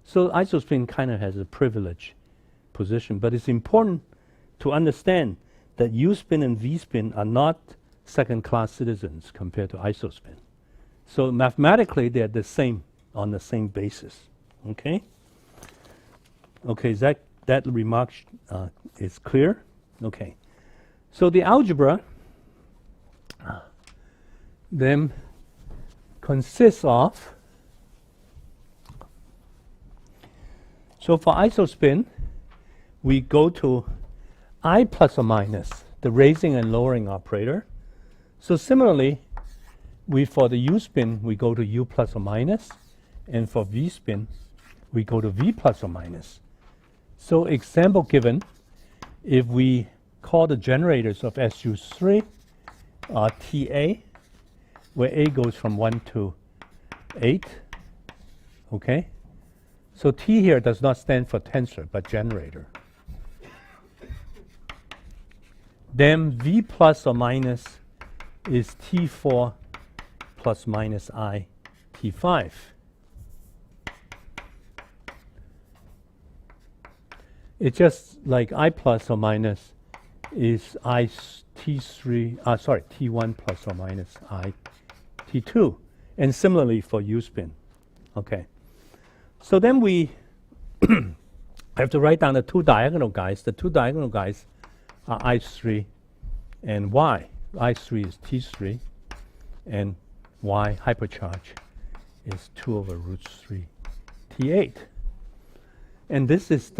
Speaker 1: So isospin kind of has a privileged position, but it's important to understand that U spin and V spin are not second-class citizens compared to isospin. So mathematically, they're the same, on the same basis. Okay? Okay, that remark is clear? Okay. So the algebra then consists of, so for isospin, we go to I plus or minus, the raising and lowering operator. So similarly, for the U spin, we go to U plus or minus, and for V spin, we go to V plus or minus. So example given, if we call the generators of SU3 TA, where A goes from 1 to 8, okay? So T here does not stand for tensor, but generator. Then V plus or minus is T4 plus minus I T5. It's just like I plus or minus is I T1 plus or minus I T2. And similarly for U spin. Okay. So then we have to write down the two diagonal guys. The two diagonal guys are I3 and Y. I3 is T3 and Y hypercharge is 2 over root 3 T8. And this is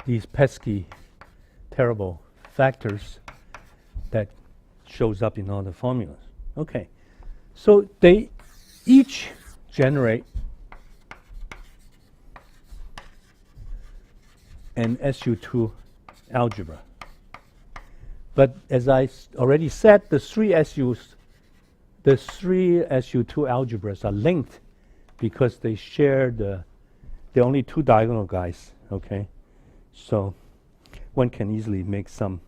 Speaker 1: these pesky, terrible factors that shows up in all the formulas. Okay, so they each generate an SU2 algebra. But as I already said, the three SU2 algebras are linked because they share they're only two diagonal guys, okay? So one can easily make some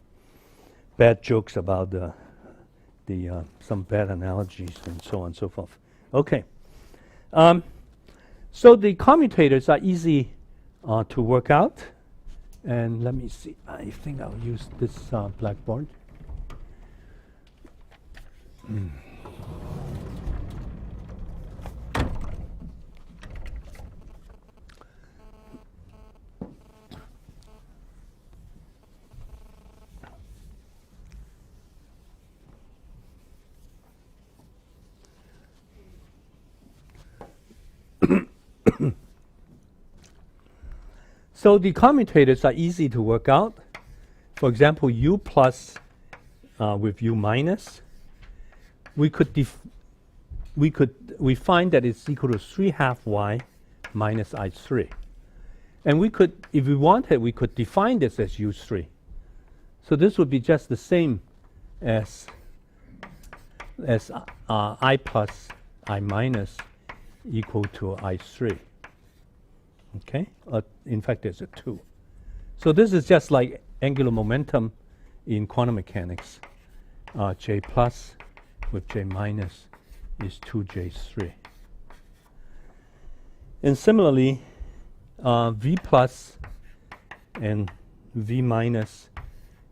Speaker 1: bad jokes about some bad analogies and so on and so forth. Okay. So the commutators are easy to work out. And let me see, I think I'll use this blackboard. So the commutators are easy to work out. For example, U plus with U minus, we find that it's equal to 3/2 Y minus I3. And we could, if we wanted, we could define this as U3. So this would be just the same as I plus I minus equal to I3. Okay, in fact, there's a 2. So this is just like angular momentum in quantum mechanics. J plus with J minus is 2J3. And similarly, V plus and V minus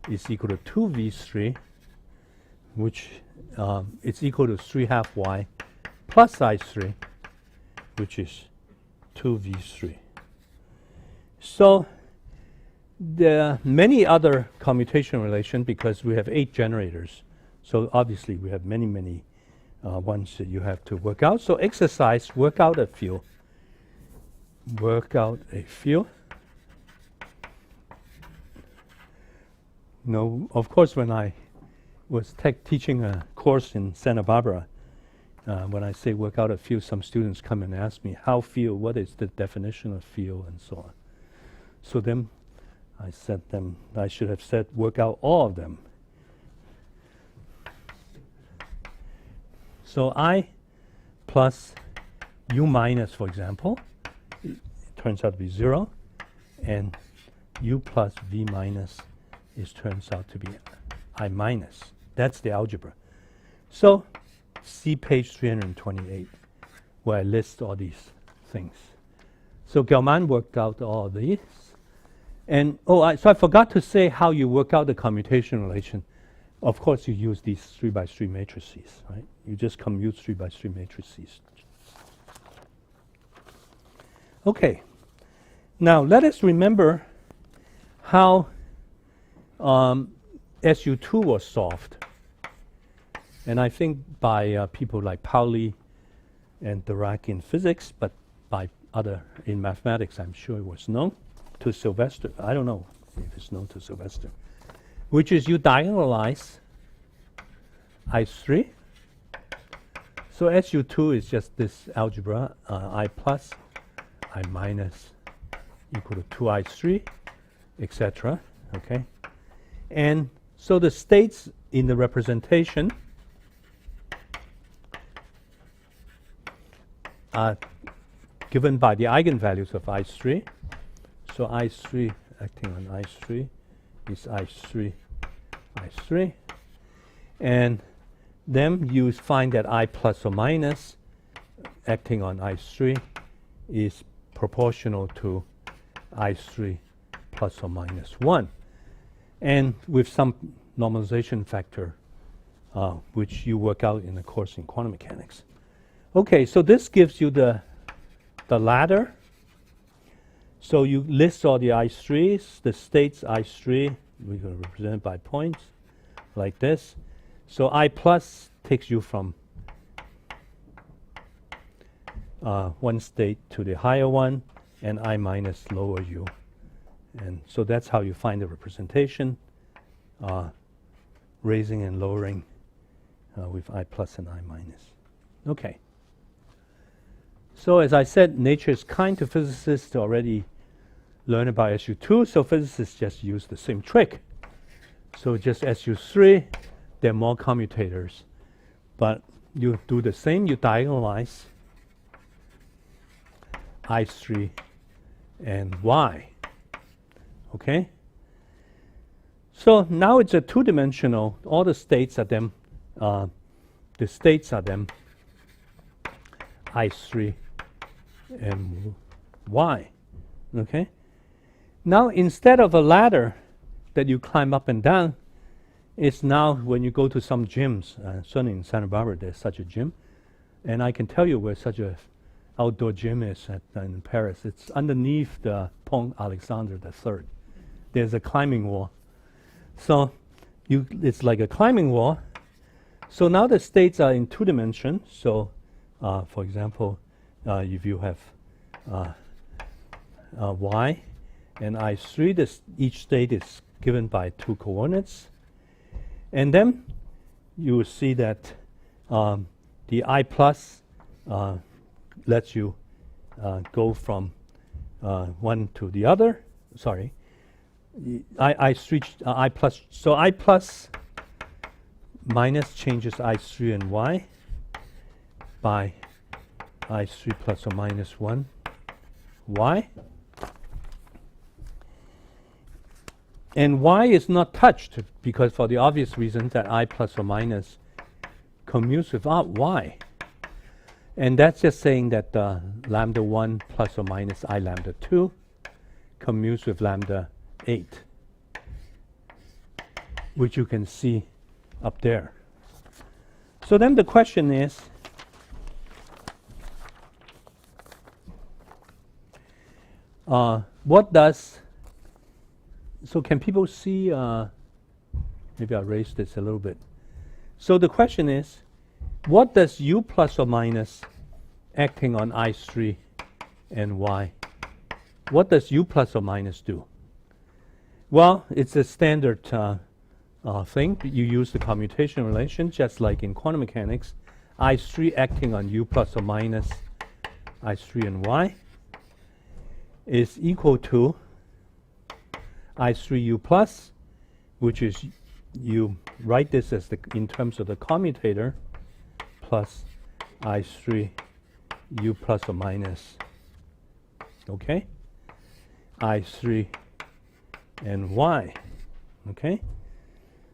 Speaker 1: is equal to 2V3, which it's equal to 3/2 Y plus I3, which is 2V3. So there are many other commutation relations because we have 8 generators. So obviously we have many ones that you have to work out. So exercise, work out a few. Work out a few. No, of course, when I was teaching a course in Santa Barbara, when I say work out a few, some students come and ask me, how field, what is the definition of field, and so on. So then I said I should have said work out all of them. So I plus U minus, for example, it turns out to be 0, and U plus V minus turns out to be I minus. That's the algebra. So see page 328, where I list all these things. So Gelman worked out all of these. And so I forgot to say how you work out the commutation relation. Of course, you use these 3x3 matrices, right? You just commute 3x3 matrices. Okay. Now let us remember how SU2 was solved. And I think by people like Pauli and Dirac in physics, but by other in mathematics, I'm sure it was known to Sylvester. I don't know if it's known to Sylvester. Which is you diagonalize I3. So SU2 is just this algebra, I plus, I minus equal to 2I3, etc. Okay? And so the states in the representation are given by the eigenvalues of I3. So I3 acting on I3 is I3, I3. And then you find that I plus or minus acting on I3 is proportional to I3 plus or minus 1. And with some normalization factor, which you work out in the course in quantum mechanics. Okay, so this gives you the ladder. So you list all the I3s, the states I3, we're going to represent it by points, like this. So I plus takes you from one state to the higher one, and I minus lower you. And so that's how you find the representation, raising and lowering with I plus and I minus. Okay. So as I said, nature is kind to physicists to already learn about SU2, so physicists just use the same trick. So just SU3, there are more commutators. But you do the same, you diagonalize I3 and Y. Okay? So now it's a two-dimensional, all the states are them, I3 and Y. Okay? Now instead of a ladder that you climb up and down, it's now when you go to some gyms, certainly in Santa Barbara there's such a gym, and I can tell you where such a outdoor gym is in Paris. It's underneath the Pont Alexander III. There's a climbing wall. So it's like a climbing wall. So now the states are in two dimensions. So for example, if you have Y and I3, each state is given by two coordinates. And then you will see that the I plus lets you go from one to the other. Sorry, I switched I plus. So I plus minus changes I3 and Y by I3 plus or minus 1 Y. And Y is not touched because for the obvious reason that I plus or minus commutes without Y. And that's just saying that lambda 1 plus or minus I lambda 2 commutes with lambda 8, which you can see up there. So then the question is, what does, so can people see, maybe I'll raise this a little bit. So the question is, what does U plus or minus acting on I3 and Y, what does U plus or minus do? Well, it's a standard thing. You use the commutation relation, just like in quantum mechanics. I3 acting on U plus or minus I3 and Y is equal to I3U plus, which is, you write this as in terms of the commutator, plus I3 U plus or minus, okay, I3 and Y, okay.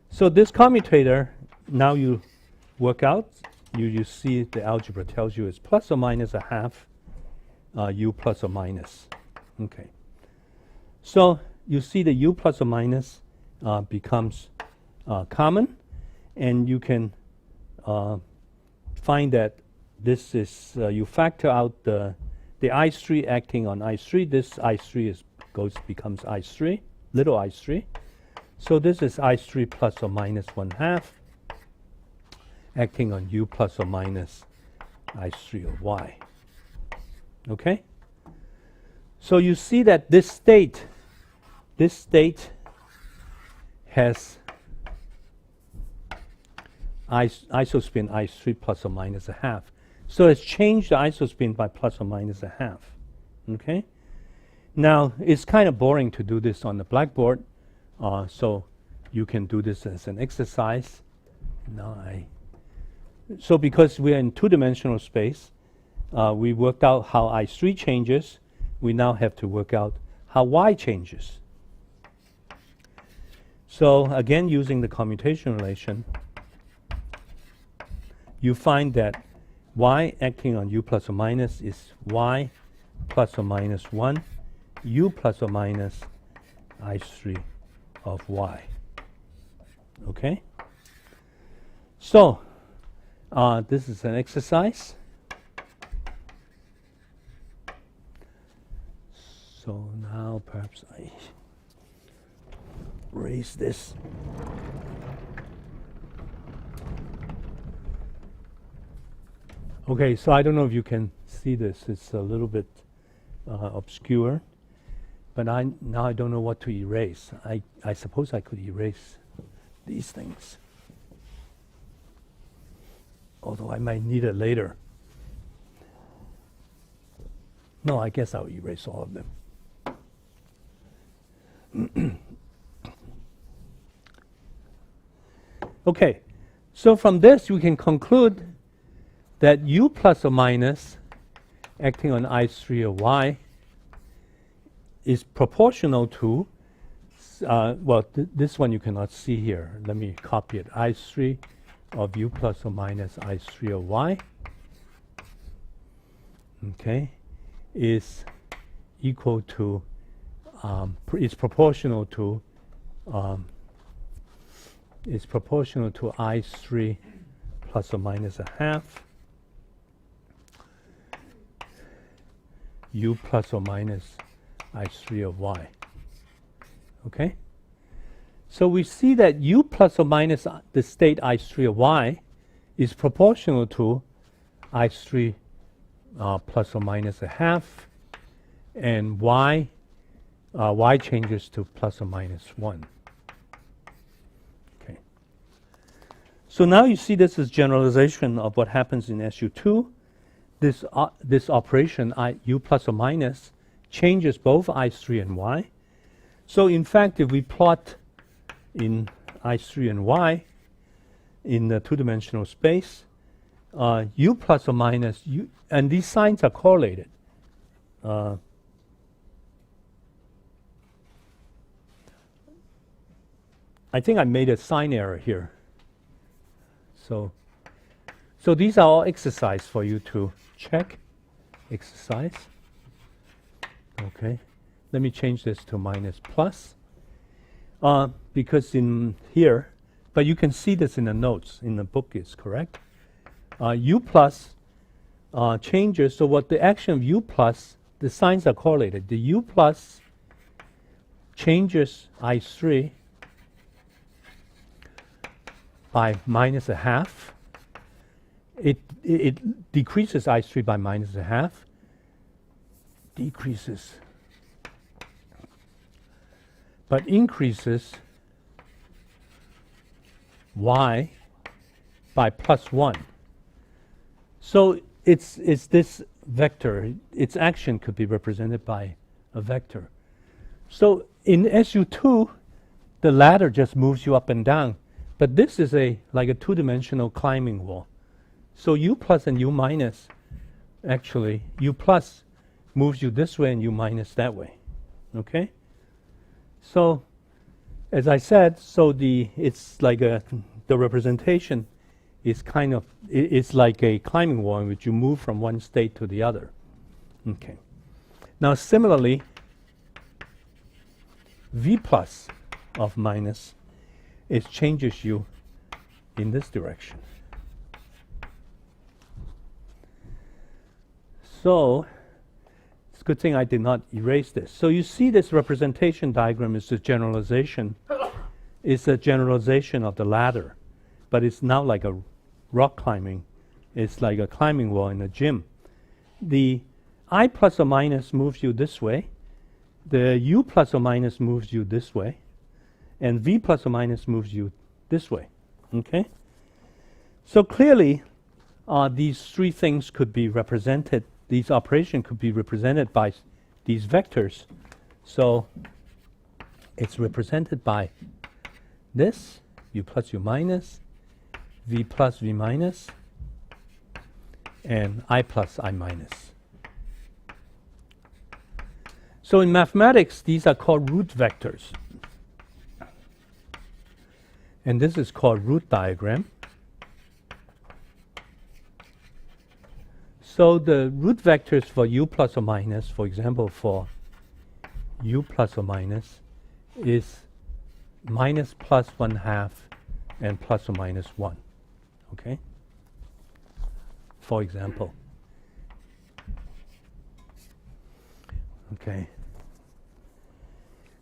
Speaker 1: So this commutator, now you work out, you see the algebra tells you it's plus or minus a half U plus or minus, okay. So you see the U plus or minus becomes common, and you can find that this is, you factor out the I3 acting on I3. This I3 becomes I3, little I3. So this is I3 plus or minus 1/2 acting on U plus or minus I3 of Y. Okay? So you see that this state has isospin I3 plus or minus a half. So it's changed the isospin by plus or minus a half. Okay? Now, it's kind of boring to do this on the blackboard, so you can do this as an exercise. So because we're in two-dimensional space, we worked out how I3 changes. We now have to work out how Y changes. So again, using the commutation relation, you find that Y acting on U plus or minus is Y plus or minus 1, U plus or minus I3 of Y. Okay? So, this is an exercise. So now perhaps I raise this. Okay, so I don't know if you can see this. It's a little bit obscure, but now I don't know what to erase. I suppose I could erase these things, although I might need it later. No, I guess I'll erase all of them. Okay, so from this we can conclude that u plus or minus acting on I3 of y is proportional to, this one you cannot see here. Let me copy it. I3 of u plus or minus I3 of y, okay, is equal to, is proportional to I3 plus or minus a half u plus or minus I3 of y. Okay? So we see that u plus or minus the state I3 of y is proportional to I3 plus or minus a half, and y changes to plus or minus 1. Okay. So now you see this is generalization of what happens in SU2. This operation u plus or minus changes both I3 and y. So in fact, if we plot in I3 and y in the two-dimensional space, u plus or minus u, and these signs are correlated. I think I made a sign error here. So these are all exercise for you to check. Exercise. Okay. Let me change this to minus plus. Because in here, but you can see this in the notes, in the book is correct. U plus changes, so what the action of U plus, the signs are correlated. The U plus changes I3 by minus a half. It decreases I3 by minus a half, decreases, but increases y by plus 1. So it's this vector. Its action could be represented by a vector. So in SU2, the ladder just moves you up and down. But this is like a two-dimensional climbing wall. So U plus and U minus, actually, U plus moves you this way and U minus that way. Okay? So, as I said, it's like the representation is kind of, it's like a climbing wall in which you move from one state to the other. Okay. Now, similarly, V plus of minus, it changes you in this direction. So, it's a good thing I did not erase this. So you see this representation diagram is a generalization. It's a generalization of the ladder. But it's not like a rock climbing. It's like a climbing wall in a gym. The I plus or minus moves you this way. The U plus or minus moves you this way. And V plus or minus moves you this way. Okay? So clearly, these three things could be represented, these operations could be represented by these vectors. So it's represented by this, U plus U minus, V plus V minus, and I plus I minus. So in mathematics, these are called root vectors. And this is called root diagram. So the root vectors for U plus or minus, for example, for U plus or minus, is minus plus 1/2 and plus or minus 1. Okay? For example. Okay.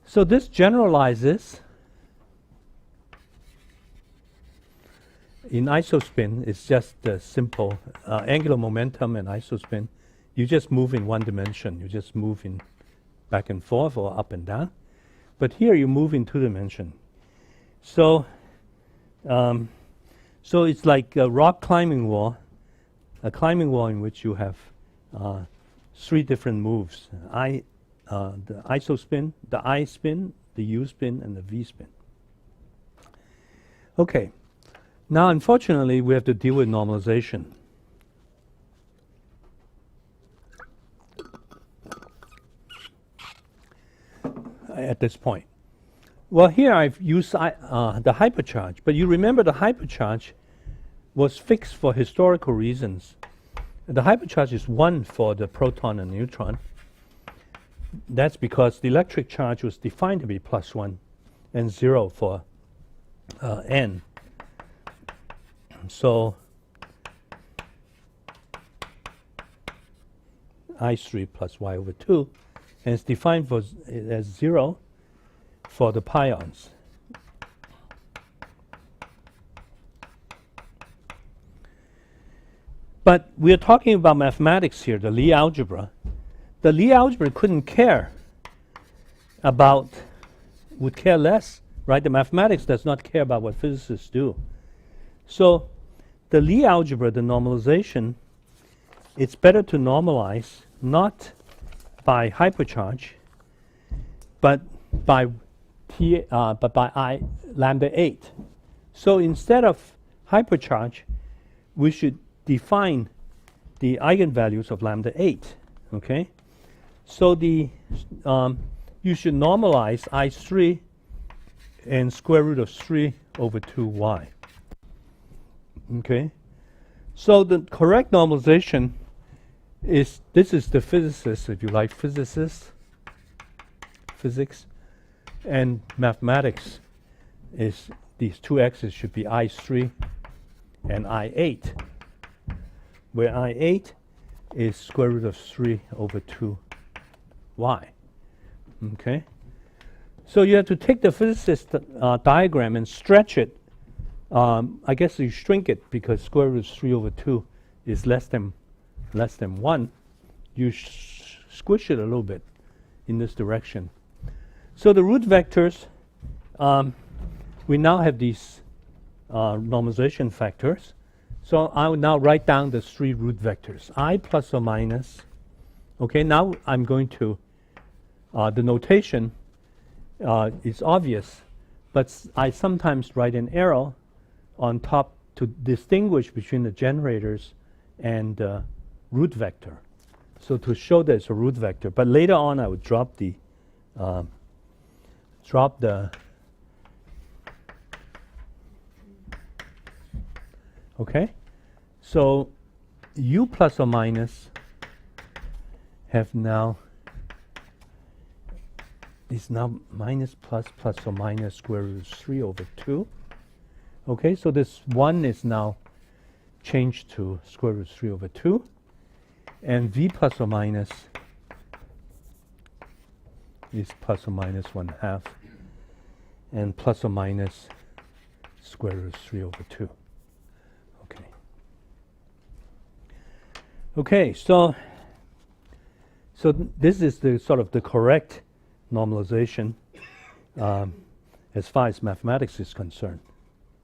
Speaker 1: So this generalizes in isospin. It's just simple angular momentum and isospin. You just move in one dimension. You just move in back and forth or up and down. But here you move in 2 dimension. So, so it's like a rock climbing wall, a climbing wall in which you have 3 different moves. The isospin, the I spin, the U spin, and the V spin. Okay. Now, unfortunately, we have to deal with normalization. At this point. Well, here I've used the hypercharge, but you remember the hypercharge was fixed for historical reasons. The hypercharge is 1 for the proton and neutron. That's because the electric charge was defined to be plus 1 and 0 for n. So I3 plus y over 2, and it's defined for as 0 for the pions. But we are talking about mathematics here, the Lie algebra. The Lie algebra couldn't care about, would care less, right? The mathematics does not care about what physicists do. So the Lie algebra, the normalization, it's better to normalize not by hypercharge, but by I lambda 8. So instead of hypercharge, we should define the eigenvalues of lambda 8. Okay, so the you should normalize I3 and square root of 3 over 2y. Okay, so the correct normalization is, this is the physicist, if you like, physicists, physics, and mathematics is these 2 x's should be I3 and I8, where I8 is square root of 3 over 2y. Okay, so you have to take the physicist diagram and stretch it. I guess you shrink it because square root of 3 over 2 is less than 1. You squish it a little bit in this direction. So the root vectors, we now have these normalization factors. So I will now write down the 3 root vectors. I plus or minus. Okay, now I'm going to, the notation is obvious, but I sometimes write an arrow on top to distinguish between the generators and root vector. So to show that it's a root vector. But later on I would drop the okay, so u plus or minus have now is now minus plus plus or minus square root of 3 over 2. Okay, so this 1 is now changed to square root of 3 over 2, and v plus or minus is plus or minus 1/2, and plus or minus square root of 3 over 2. Okay. Okay, so this is the sort of the correct normalization as far as mathematics is concerned.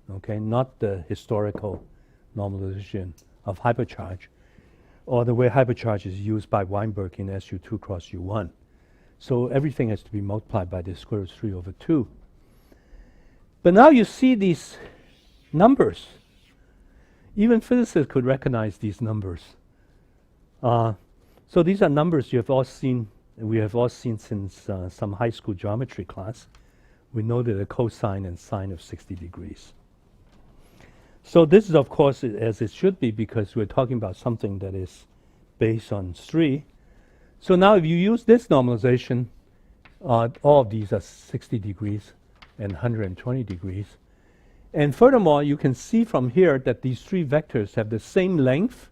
Speaker 1: Okay, not the historical normalization of hypercharge, or the way hypercharge is used by Weinberg in SU2 cross U1. So everything has to be multiplied by the square root of 3 over 2. But now you see these numbers. Even physicists could recognize these numbers. So these are numbers you have all seen, we have all seen since some high school geometry class. We know that a cosine and sine of 60 degrees. So this is, of course, as it should be, because we're talking about something that is based on 3. So now if you use this normalization, all of these are 60 degrees and 120 degrees. And furthermore, you can see from here that these three vectors have the same length.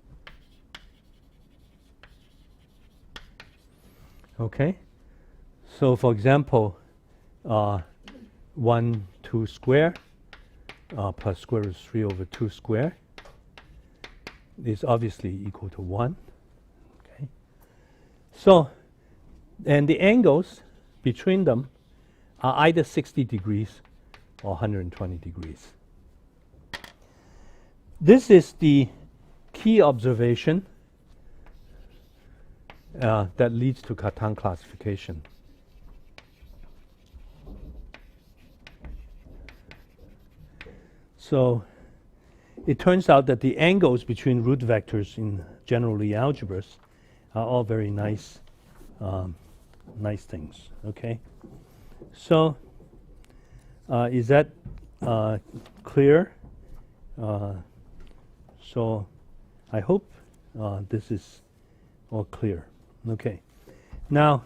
Speaker 1: Okay? So for example, 1, 2 square plus square root of 3 over 2 square is obviously equal to 1. Okay? So, and the angles between them are either 60 degrees or 120 degrees. This is the key observation that leads to Cartan classification. So it turns out that the angles between root vectors in general Lie algebras are all very nice, nice things. Okay, so is that clear? So I hope this is all clear. Okay, now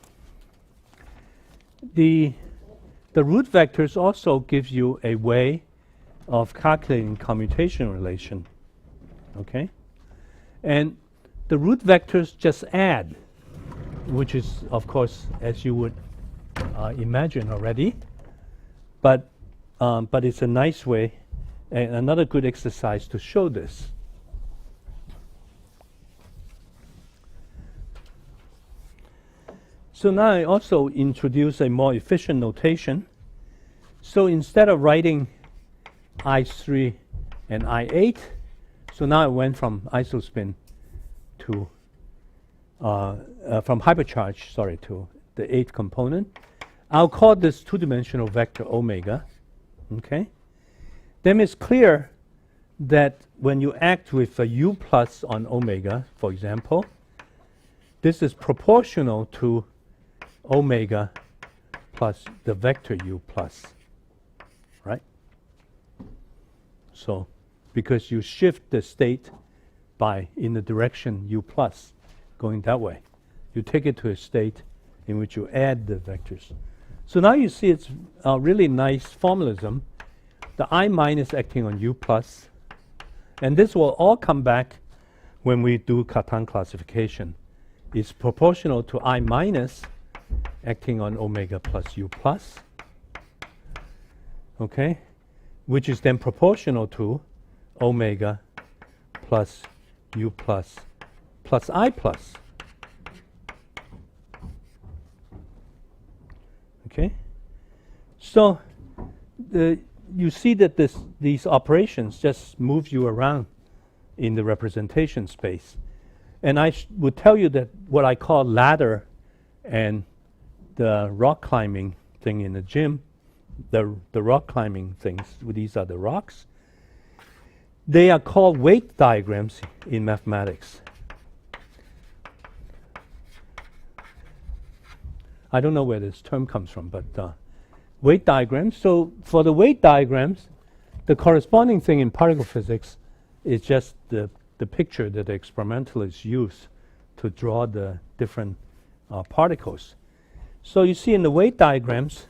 Speaker 1: the root vectors also gives you a way of calculating commutation relation. Okay, and the root vectors just add, which is of course as you would imagine already, but it's a nice way and another good exercise to show this. So now I also introduce a more efficient notation. So instead of writing I3 and I8, so now I went from isospin to from hypercharge, sorry, to the 8th component. I'll call this two-dimensional vector omega. Okay, then it's clear that when you act with a u plus on omega, for example, this is proportional to omega plus the vector u plus, right? So because you shift the state by in the direction u plus, going that way, you take it to a state in which you add the vectors. So now you see it's a really nice formalism. The I minus acting on u plus, and this will all come back when we do Cartan classification. It's proportional to I minus acting on omega plus u plus, okay, which is then proportional to omega plus u plus plus I plus. Okay, so you see that these operations just move you around in the representation space. And I would tell you that what I call ladder and the rock climbing thing in the gym, the rock climbing things, these are the rocks, they are called weight diagrams in mathematics. I don't know where this term comes from, but weight diagrams. So for the weight diagrams, the corresponding thing in particle physics is just the picture that the experimentalists use to draw the different particles. So you see in the weight diagrams,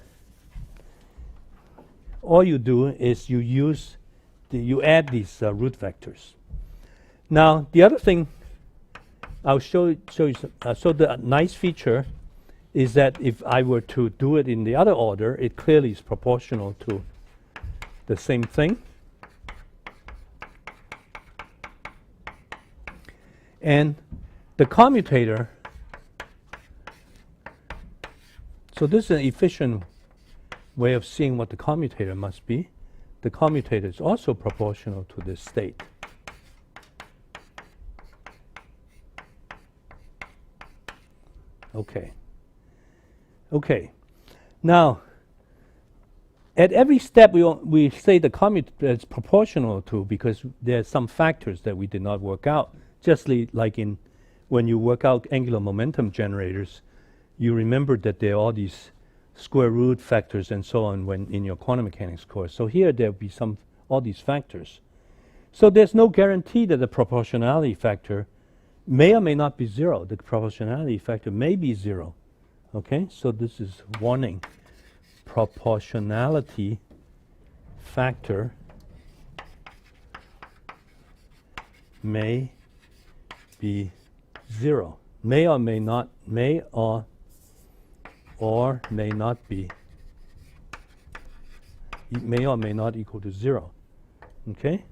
Speaker 1: all you do is you add these root vectors. Now the other thing I'll show you, so the nice feature is that if I were to do it in the other order, it clearly is proportional to the same thing. And the commutator, so this is an efficient way of seeing what the commutator must be. The commutator is also proportional to this state. Okay. Okay. Now, at every step we say the commutator is proportional to, because there are some factors that we did not work out. Just like in when you work out angular momentum generators, you remember that there are all these square root factors and so on when in your quantum mechanics course. So here there'll be all these factors. So there's no guarantee that the proportionality factor may or may not be 0. The proportionality factor may be 0. Okay, so this is warning. Proportionality factor may be 0. May or may not, may or may not be, may or may not equal to 0. Okay?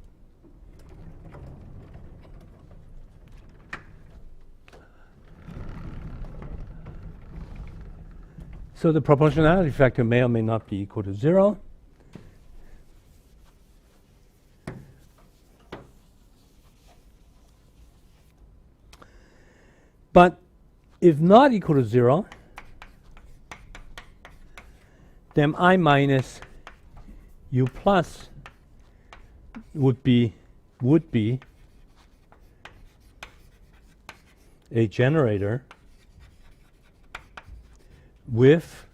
Speaker 1: So the proportionality factor may or may not be equal to 0. But if not equal to 0, then I minus u plus would be a generator with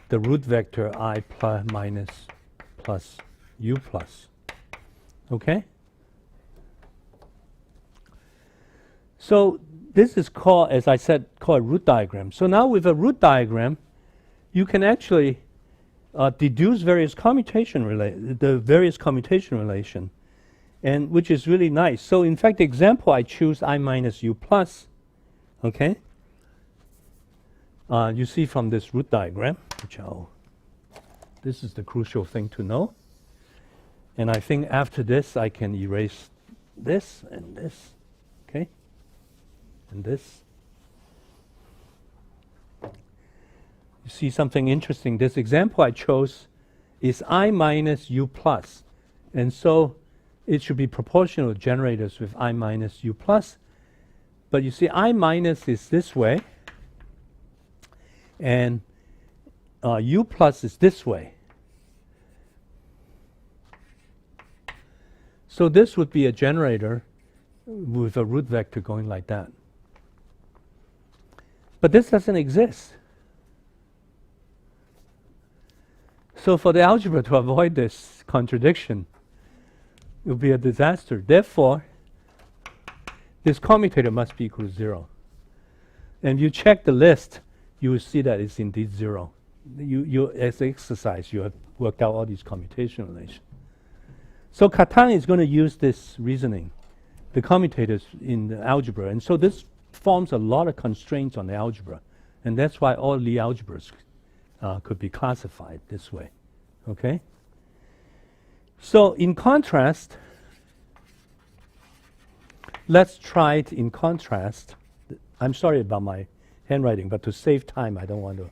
Speaker 1: the root vector I plus minus plus u plus. Okay? So this is called, as I said, called a root diagram. So now with a root diagram, you can actually deduce various commutation relation, and which is really nice. So in fact, the example I choose I minus u plus, okay? You see from this root diagram, which this is the crucial thing to know. And I think after this, I can erase this and this, okay? And this. You see something interesting. This example I chose is I minus u plus. And so it should be proportional to generators with I minus u plus. But you see, I minus is this way. And u plus is this way. So this would be a generator with a root vector going like that. But this doesn't exist. So for the algebra to avoid this contradiction, it will be a disaster. Therefore, this commutator must be equal to 0. And if you check the list, you will see that it's indeed 0. As an exercise, you have worked out all these commutation relations. So Catan is going to use this reasoning, the commutators in the algebra. And so this forms a lot of constraints on the algebra. And that's why all Lie algebras could be classified this way. Okay? So in contrast, let's try it in contrast. I'm sorry about my handwriting, but to save time, I don't want to.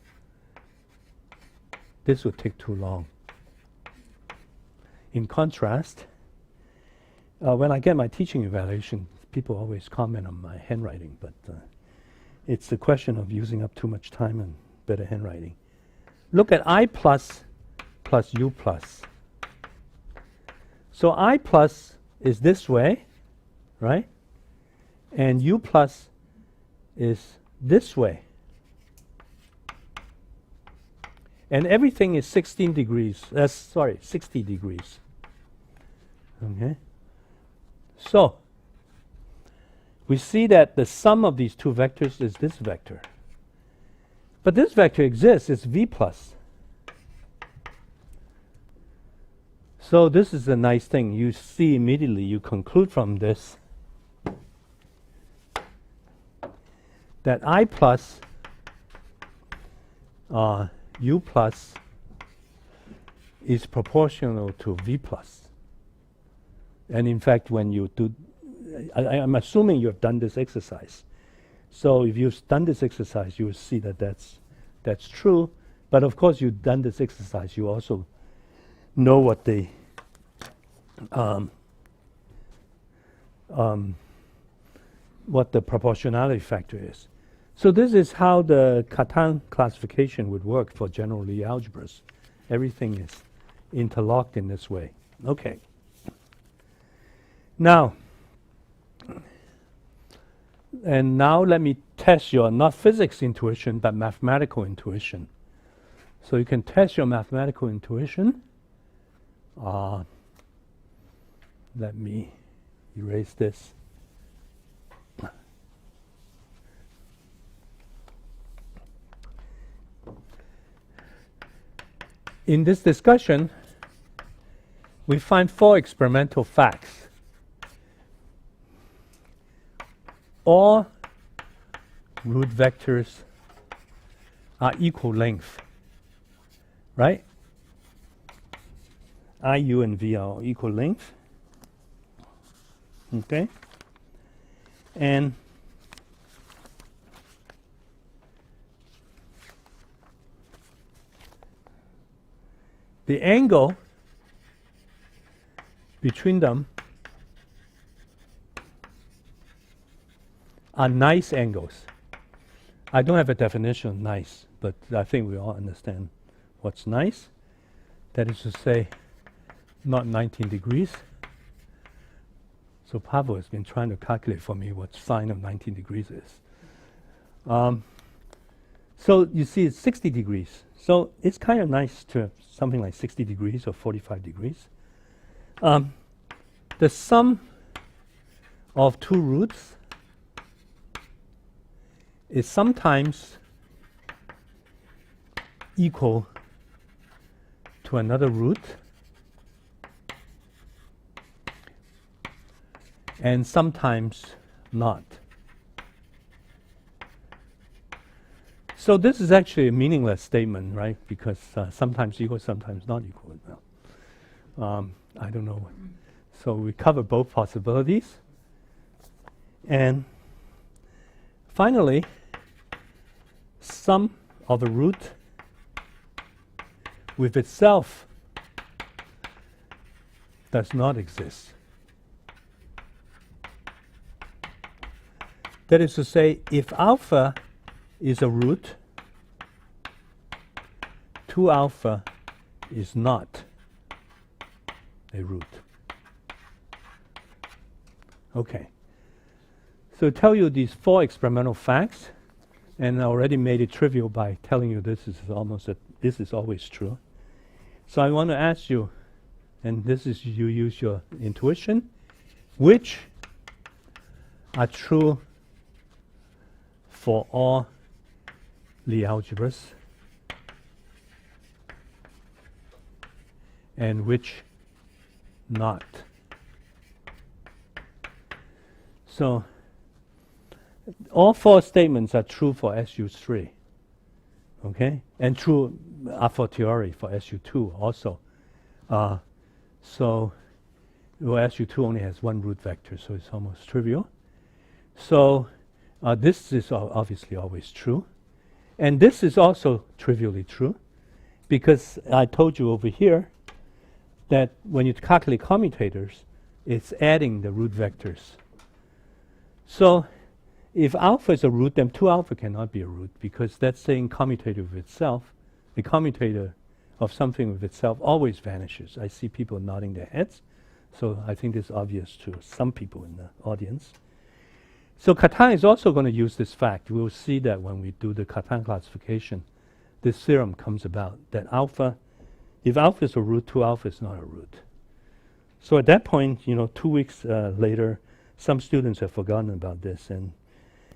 Speaker 1: This would take too long. In contrast, when I get my teaching evaluation, people always comment on my handwriting, but it's a question of using up too much time and better handwriting. Look at I plus u plus. So I plus is this way, right? And u plus is this way. And everything is 60 degrees. Okay? So, we see that the sum of these two vectors is this vector. But this vector exists, it's v plus. So this is a nice thing. You see immediately, you conclude from this that I plus u plus is proportional to v plus. And in fact, when you do, I'm assuming you have done this exercise. So if you've done this exercise, you will see that that's true. But of course, you've done this exercise, you also know what the proportionality factor is. So this is how the Catan classification would work for general Lie algebras. Everything is interlocked in this way. Okay. Now let me test your not physics intuition, but mathematical intuition. So you can test your mathematical intuition. Let me erase this. In this discussion, we find 4 experimental facts. all root vectors are equal length, right? I, U, and V are equal length. Okay? And the angle between them are nice angles. I don't have a definition of nice, but I think we all understand what's nice. That is to say, not 19 degrees. So Pavel has been trying to calculate for me what sine of 19 degrees is. So you see it's 60 degrees. So it's kind of nice to have something like 60 degrees or 45 degrees. The sum of two roots is sometimes equal to another root, and sometimes not. So this is actually a meaningless statement, right? Because sometimes equal, sometimes not equal. Well, I don't know. So we cover both possibilities. And finally, sum of a root with itself does not exist. That is to say, if alpha is a root, 2 alpha is not a root. Okay. So tell you these 4 experimental facts, and I already made it trivial by telling you this is always true. So I want to ask you, and this is you use your intuition, which are true for all Lie algebras, and which not. So all 4 statements are true for SU3, okay, and true a fortiori for SU2 also. So SU2 only has 1 root vector, so it's almost trivial. So this is obviously always true. And this is also trivially true, because I told you over here that when you calculate commutators, it's adding the root vectors. So if alpha is a root, then 2 alpha cannot be a root, because that's saying commutator of itself. The commutator of something with itself always vanishes. I see people nodding their heads, so I think this is obvious to some people in the audience. So Catan is also going to use this fact. We'll see that when we do the Catan classification, this theorem comes about, that alpha, if alpha is a root, 2 alpha is not a root. So at that point, 2 weeks later, some students have forgotten about this, and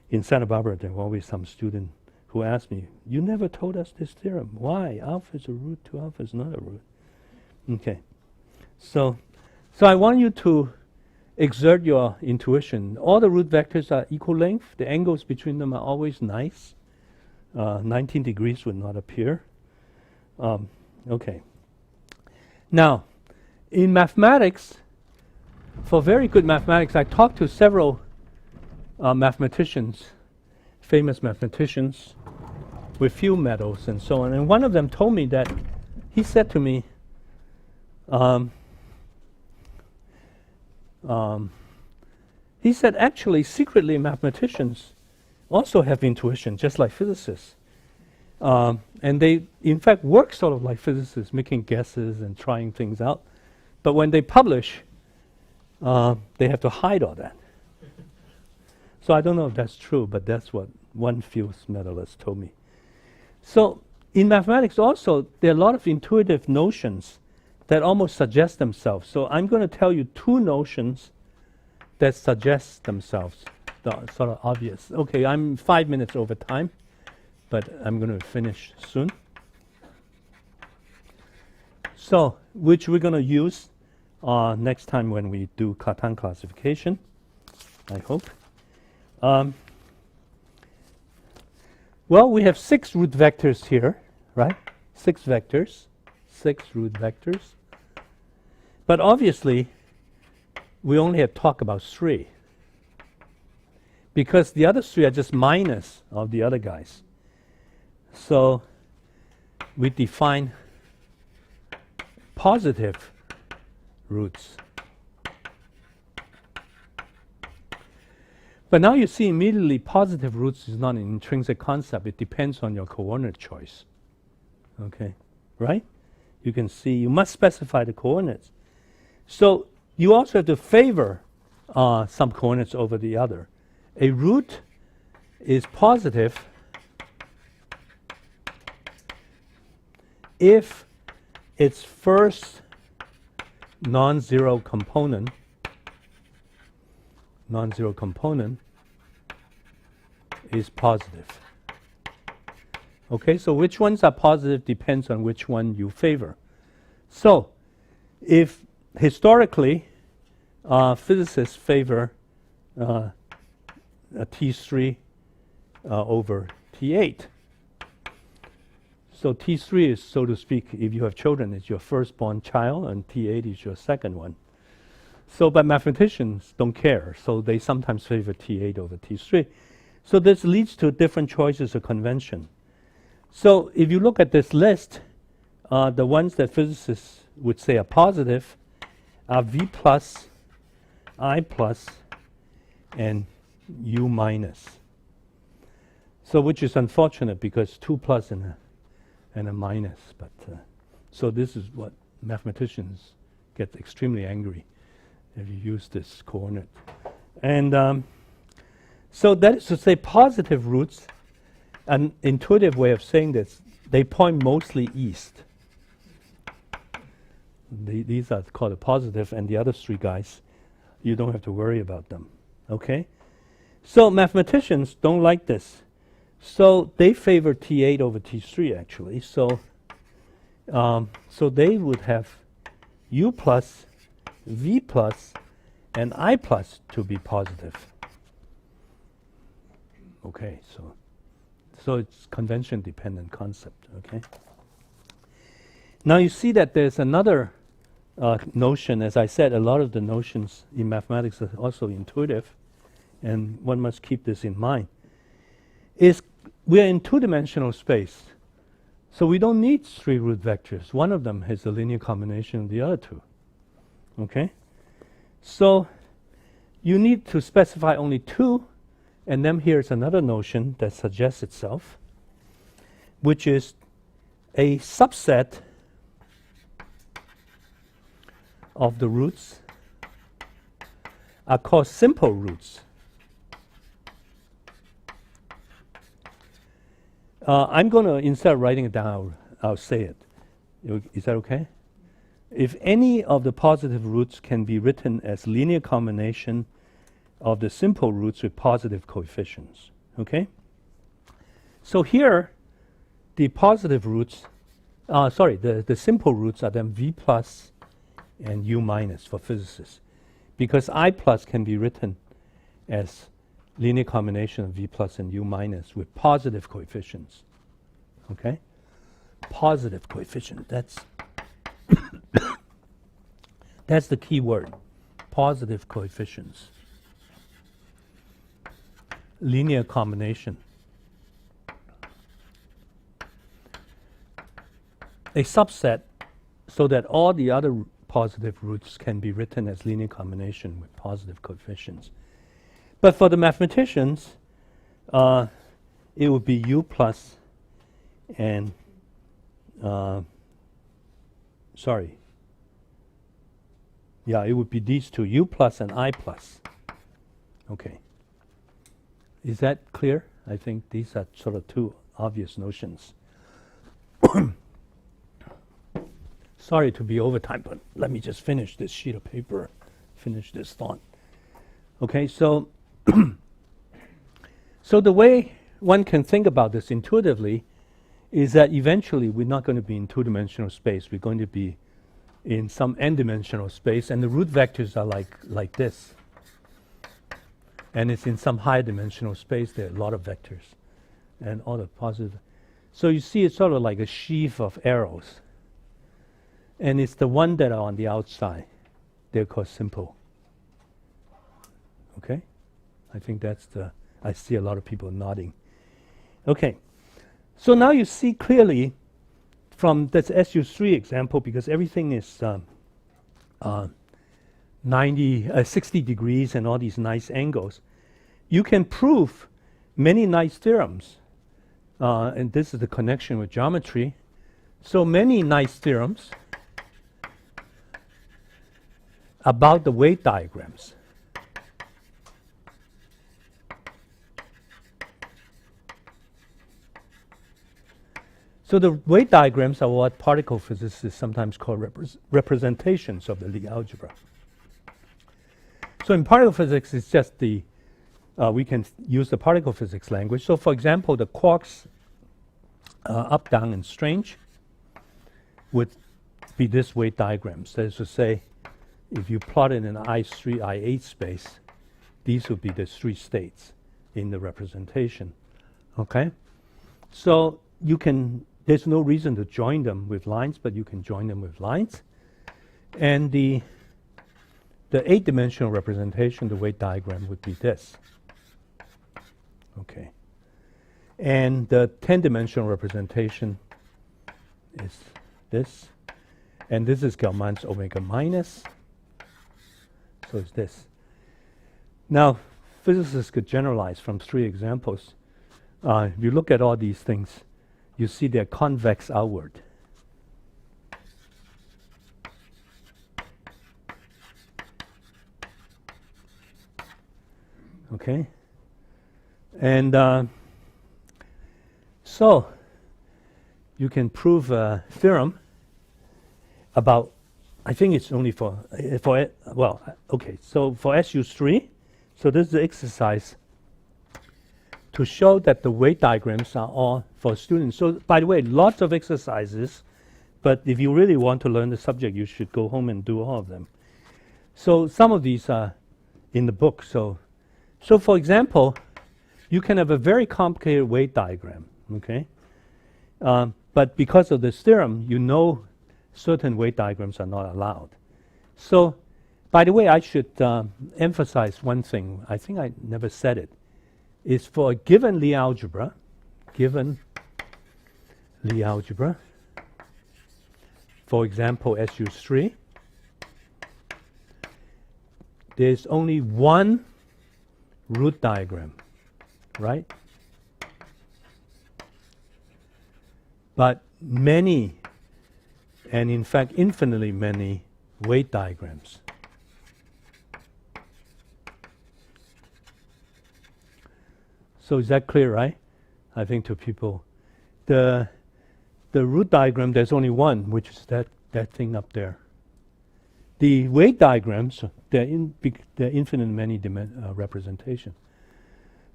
Speaker 1: in Santa Barbara, there were always some student who asked me, "You never told us this theorem. Why? Alpha is a root, 2 alpha is not a root." Okay. So I want you to exert your intuition. All the root vectors are equal length. The angles between them are always nice. 19 degrees would not appear. Okay. Now, in mathematics, for very good mathematics, I talked to several mathematicians, famous mathematicians, with few medals and so on. And one of them told me that, he said to me, he said, actually, secretly, mathematicians also have intuition, just like physicists. And they, in fact, work sort of like physicists, making guesses and trying things out. But when they publish, they have to hide all that. So I don't know if that's true, but that's what one Fields medalist told me. So in mathematics also, there are a lot of intuitive notions that almost suggest themselves. So I'm going to tell you 2 notions that suggest themselves, sort of obvious. Okay, I'm 5 minutes over time, but I'm going to finish soon. So, which we're going to use next time when we do Catan classification, I hope. Well, we have 6 root vectors here, right? 6 vectors, 6 root vectors. But obviously, we only have talk about 3. Because the other 3 are just minus of the other guys. So we define positive roots. But now you see immediately positive roots is not an intrinsic concept. It depends on your coordinate choice. Okay, right? You can see you must specify the coordinates. So you also have to favor some coordinates over the other. A root is positive if its first non-zero component is positive. Okay, so which ones are positive depends on which one you favor. So if historically physicists favor T3 over T8. So T3 is, so to speak, if you have children, it's your firstborn child, and T8 is your second one. So, but mathematicians don't care, so they sometimes favor T8 over T3. So this leads to different choices of convention. So if you look at this list, the ones that physicists would say are positive are V plus, I plus, and U minus. So which is unfortunate because 2 plus and a minus. But so this is what mathematicians get extremely angry if you use this coordinate. And so that is to say positive roots, an intuitive way of saying this, they point mostly east. These are called a positive, and the other 3 guys, you don't have to worry about them. Okay? So mathematicians don't like this. So they favor T8 over T3 actually. So so they would have U plus, V plus, and I plus to be positive. Okay, so it's convention dependent concept, okay? Now you see that there's another notion. As I said, a lot of the notions in mathematics are also intuitive, and one must keep this in mind. We're in 2-dimensional space, so we don't need 3 root vectors. One of them is a linear combination of the other 2. Okay? So you need to specify only 2, and then here's another notion that suggests itself, which is a subset of the roots are called simple roots. I'm going to, instead of writing it down, I'll say it. Is that okay? If any of the positive roots can be written as linear combination of the simple roots with positive coefficients. Okay? So here, the positive roots, the simple roots are then V plus and U minus for physicists. Because I plus can be written as linear combination of V plus and U minus with positive coefficients. Okay? Positive coefficient. That's that's the key word. Positive coefficients. Linear combination. A subset so that all the other positive roots can be written as linear combination with positive coefficients. But for the mathematicians, it would be U plus and, it would be these 2, U plus and I plus. Okay. Is that clear? I think these are sort of 2 obvious notions. Sorry to be overtime, but let me just finish this sheet of paper, finish this thought. Okay, so so the way one can think about this intuitively is that eventually we're not going to be in 2-dimensional space. We're going to be in some n-dimensional space, and the root vectors are like this. and it's in some high dimensional space. There are a lot of vectors and all the positive. So you see it's sort of like a sheaf of arrows. And it's the one that are on the outside. They're called simple. Okay? I think that's I see a lot of people nodding. Okay. So now you see clearly from this SU3 example, because everything is 60 degrees and all these nice angles, you can prove many nice theorems. And this is the connection with geometry. So many nice theorems about the weight diagrams. So the weight diagrams are what particle physicists sometimes call representations of the Lie algebra. So in particle physics, it's just we can use the particle physics language. So for example, the quarks up, down, and strange would be this weight diagrams. That is to say, if you plot it in I3, I8 space, these would be the three states in the representation. Okay? So you can, there's no reason to join them with lines, but you can join them with lines. And the 8-dimensional representation, the weight diagram, would be this. Okay. And the 10-dimensional representation is this. And this is Gell-Mann's omega minus. So it's this. Now, physicists could generalize from 3 examples. If you look at all these things, you see they're convex outward. Okay? And so you can prove a theorem about, I think it's only for well, okay, so for SU3, so this is the exercise to show that the weight diagrams are all for students. So by the way, lots of exercises, but if you really want to learn the subject, you should go home and do all of them. So some of these are in the book. So for example, you can have a very complicated weight diagram, okay? But because of this theorem, you know certain weight diagrams are not allowed. So, by the way, I should emphasize one thing. I think I never said it. Is for a given Lie algebra, for example, SU3, there's only one root diagram, right? But many, and in fact infinitely many, weight diagrams. So is that clear, right? I think to people. The root diagram, there's only one, which is that thing up there. The weight diagrams, they're infinite many representation.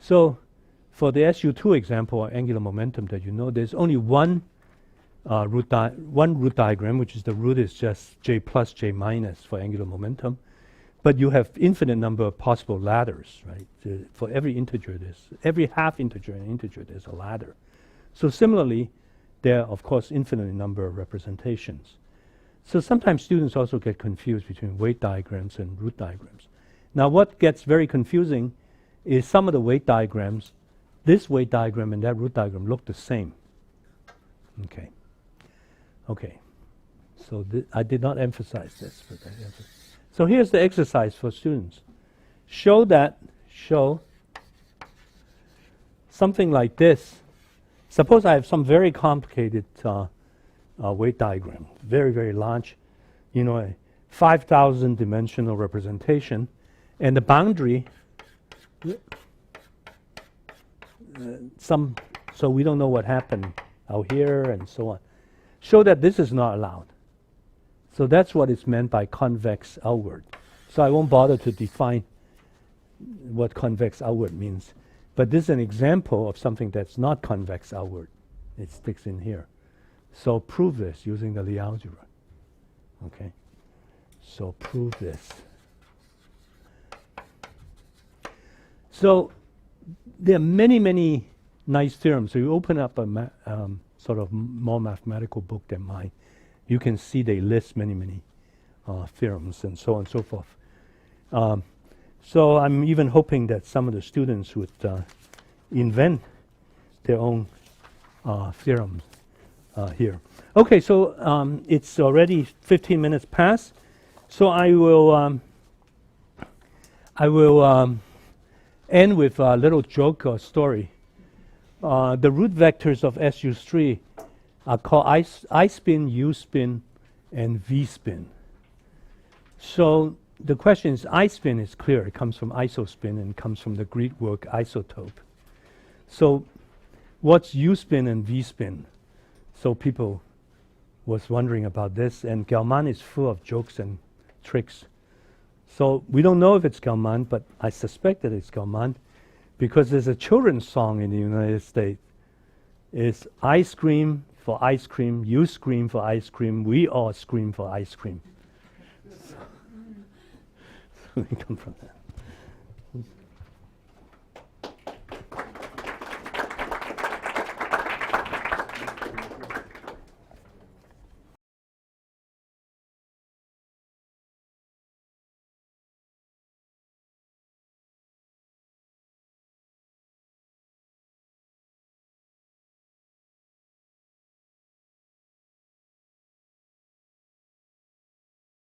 Speaker 1: So for the SU2 example, or angular momentum that you know, there's only one root diagram, which is the root is just j plus j minus for angular momentum. But you have infinite number of possible ladders, right? For every integer, every half integer and integer, there's a ladder. So similarly, there are, of course, infinite number of representations. So sometimes students also get confused between weight diagrams and root diagrams. Now, what gets very confusing is some of the weight diagrams, this weight diagram and that root diagram look the same. Okay. Okay. So I did not emphasize this, but I emphasized. So here's the exercise for students. Show something like this. Suppose I have some very complicated weight diagram, very, very large, you know, a 5,000 dimensional representation, and the boundary, so we don't know what happened out here and so on. Show that this is not allowed. So that's what is meant by convex outward. So I won't bother to define what convex outward means. But this is an example of something that's not convex outward. It sticks in here. So prove this using the Lie algebra. Okay? So prove this. So there are many, many nice theorems. So you open up a sort of more mathematical book than mine, you can see they list many, many theorems and so on and so forth. So I'm even hoping that some of the students would invent their own theorems here. Okay, so it's already 15 minutes past. So I will end with a little joke or story. The root vectors of SU3 are called I spin, U spin, and V spin. So the question is, I spin is clear. It comes from isospin and comes from the Greek word isotope. So what's U spin and V spin? So people was wondering about this, and Gell-Mann is full of jokes and tricks. So we don't know if it's Gell-Mann, but I suspect that it's Gell-Mann because there's a children's song in the United States. It's I scream for ice cream, you scream for ice cream, we all scream for ice cream. So we come from that.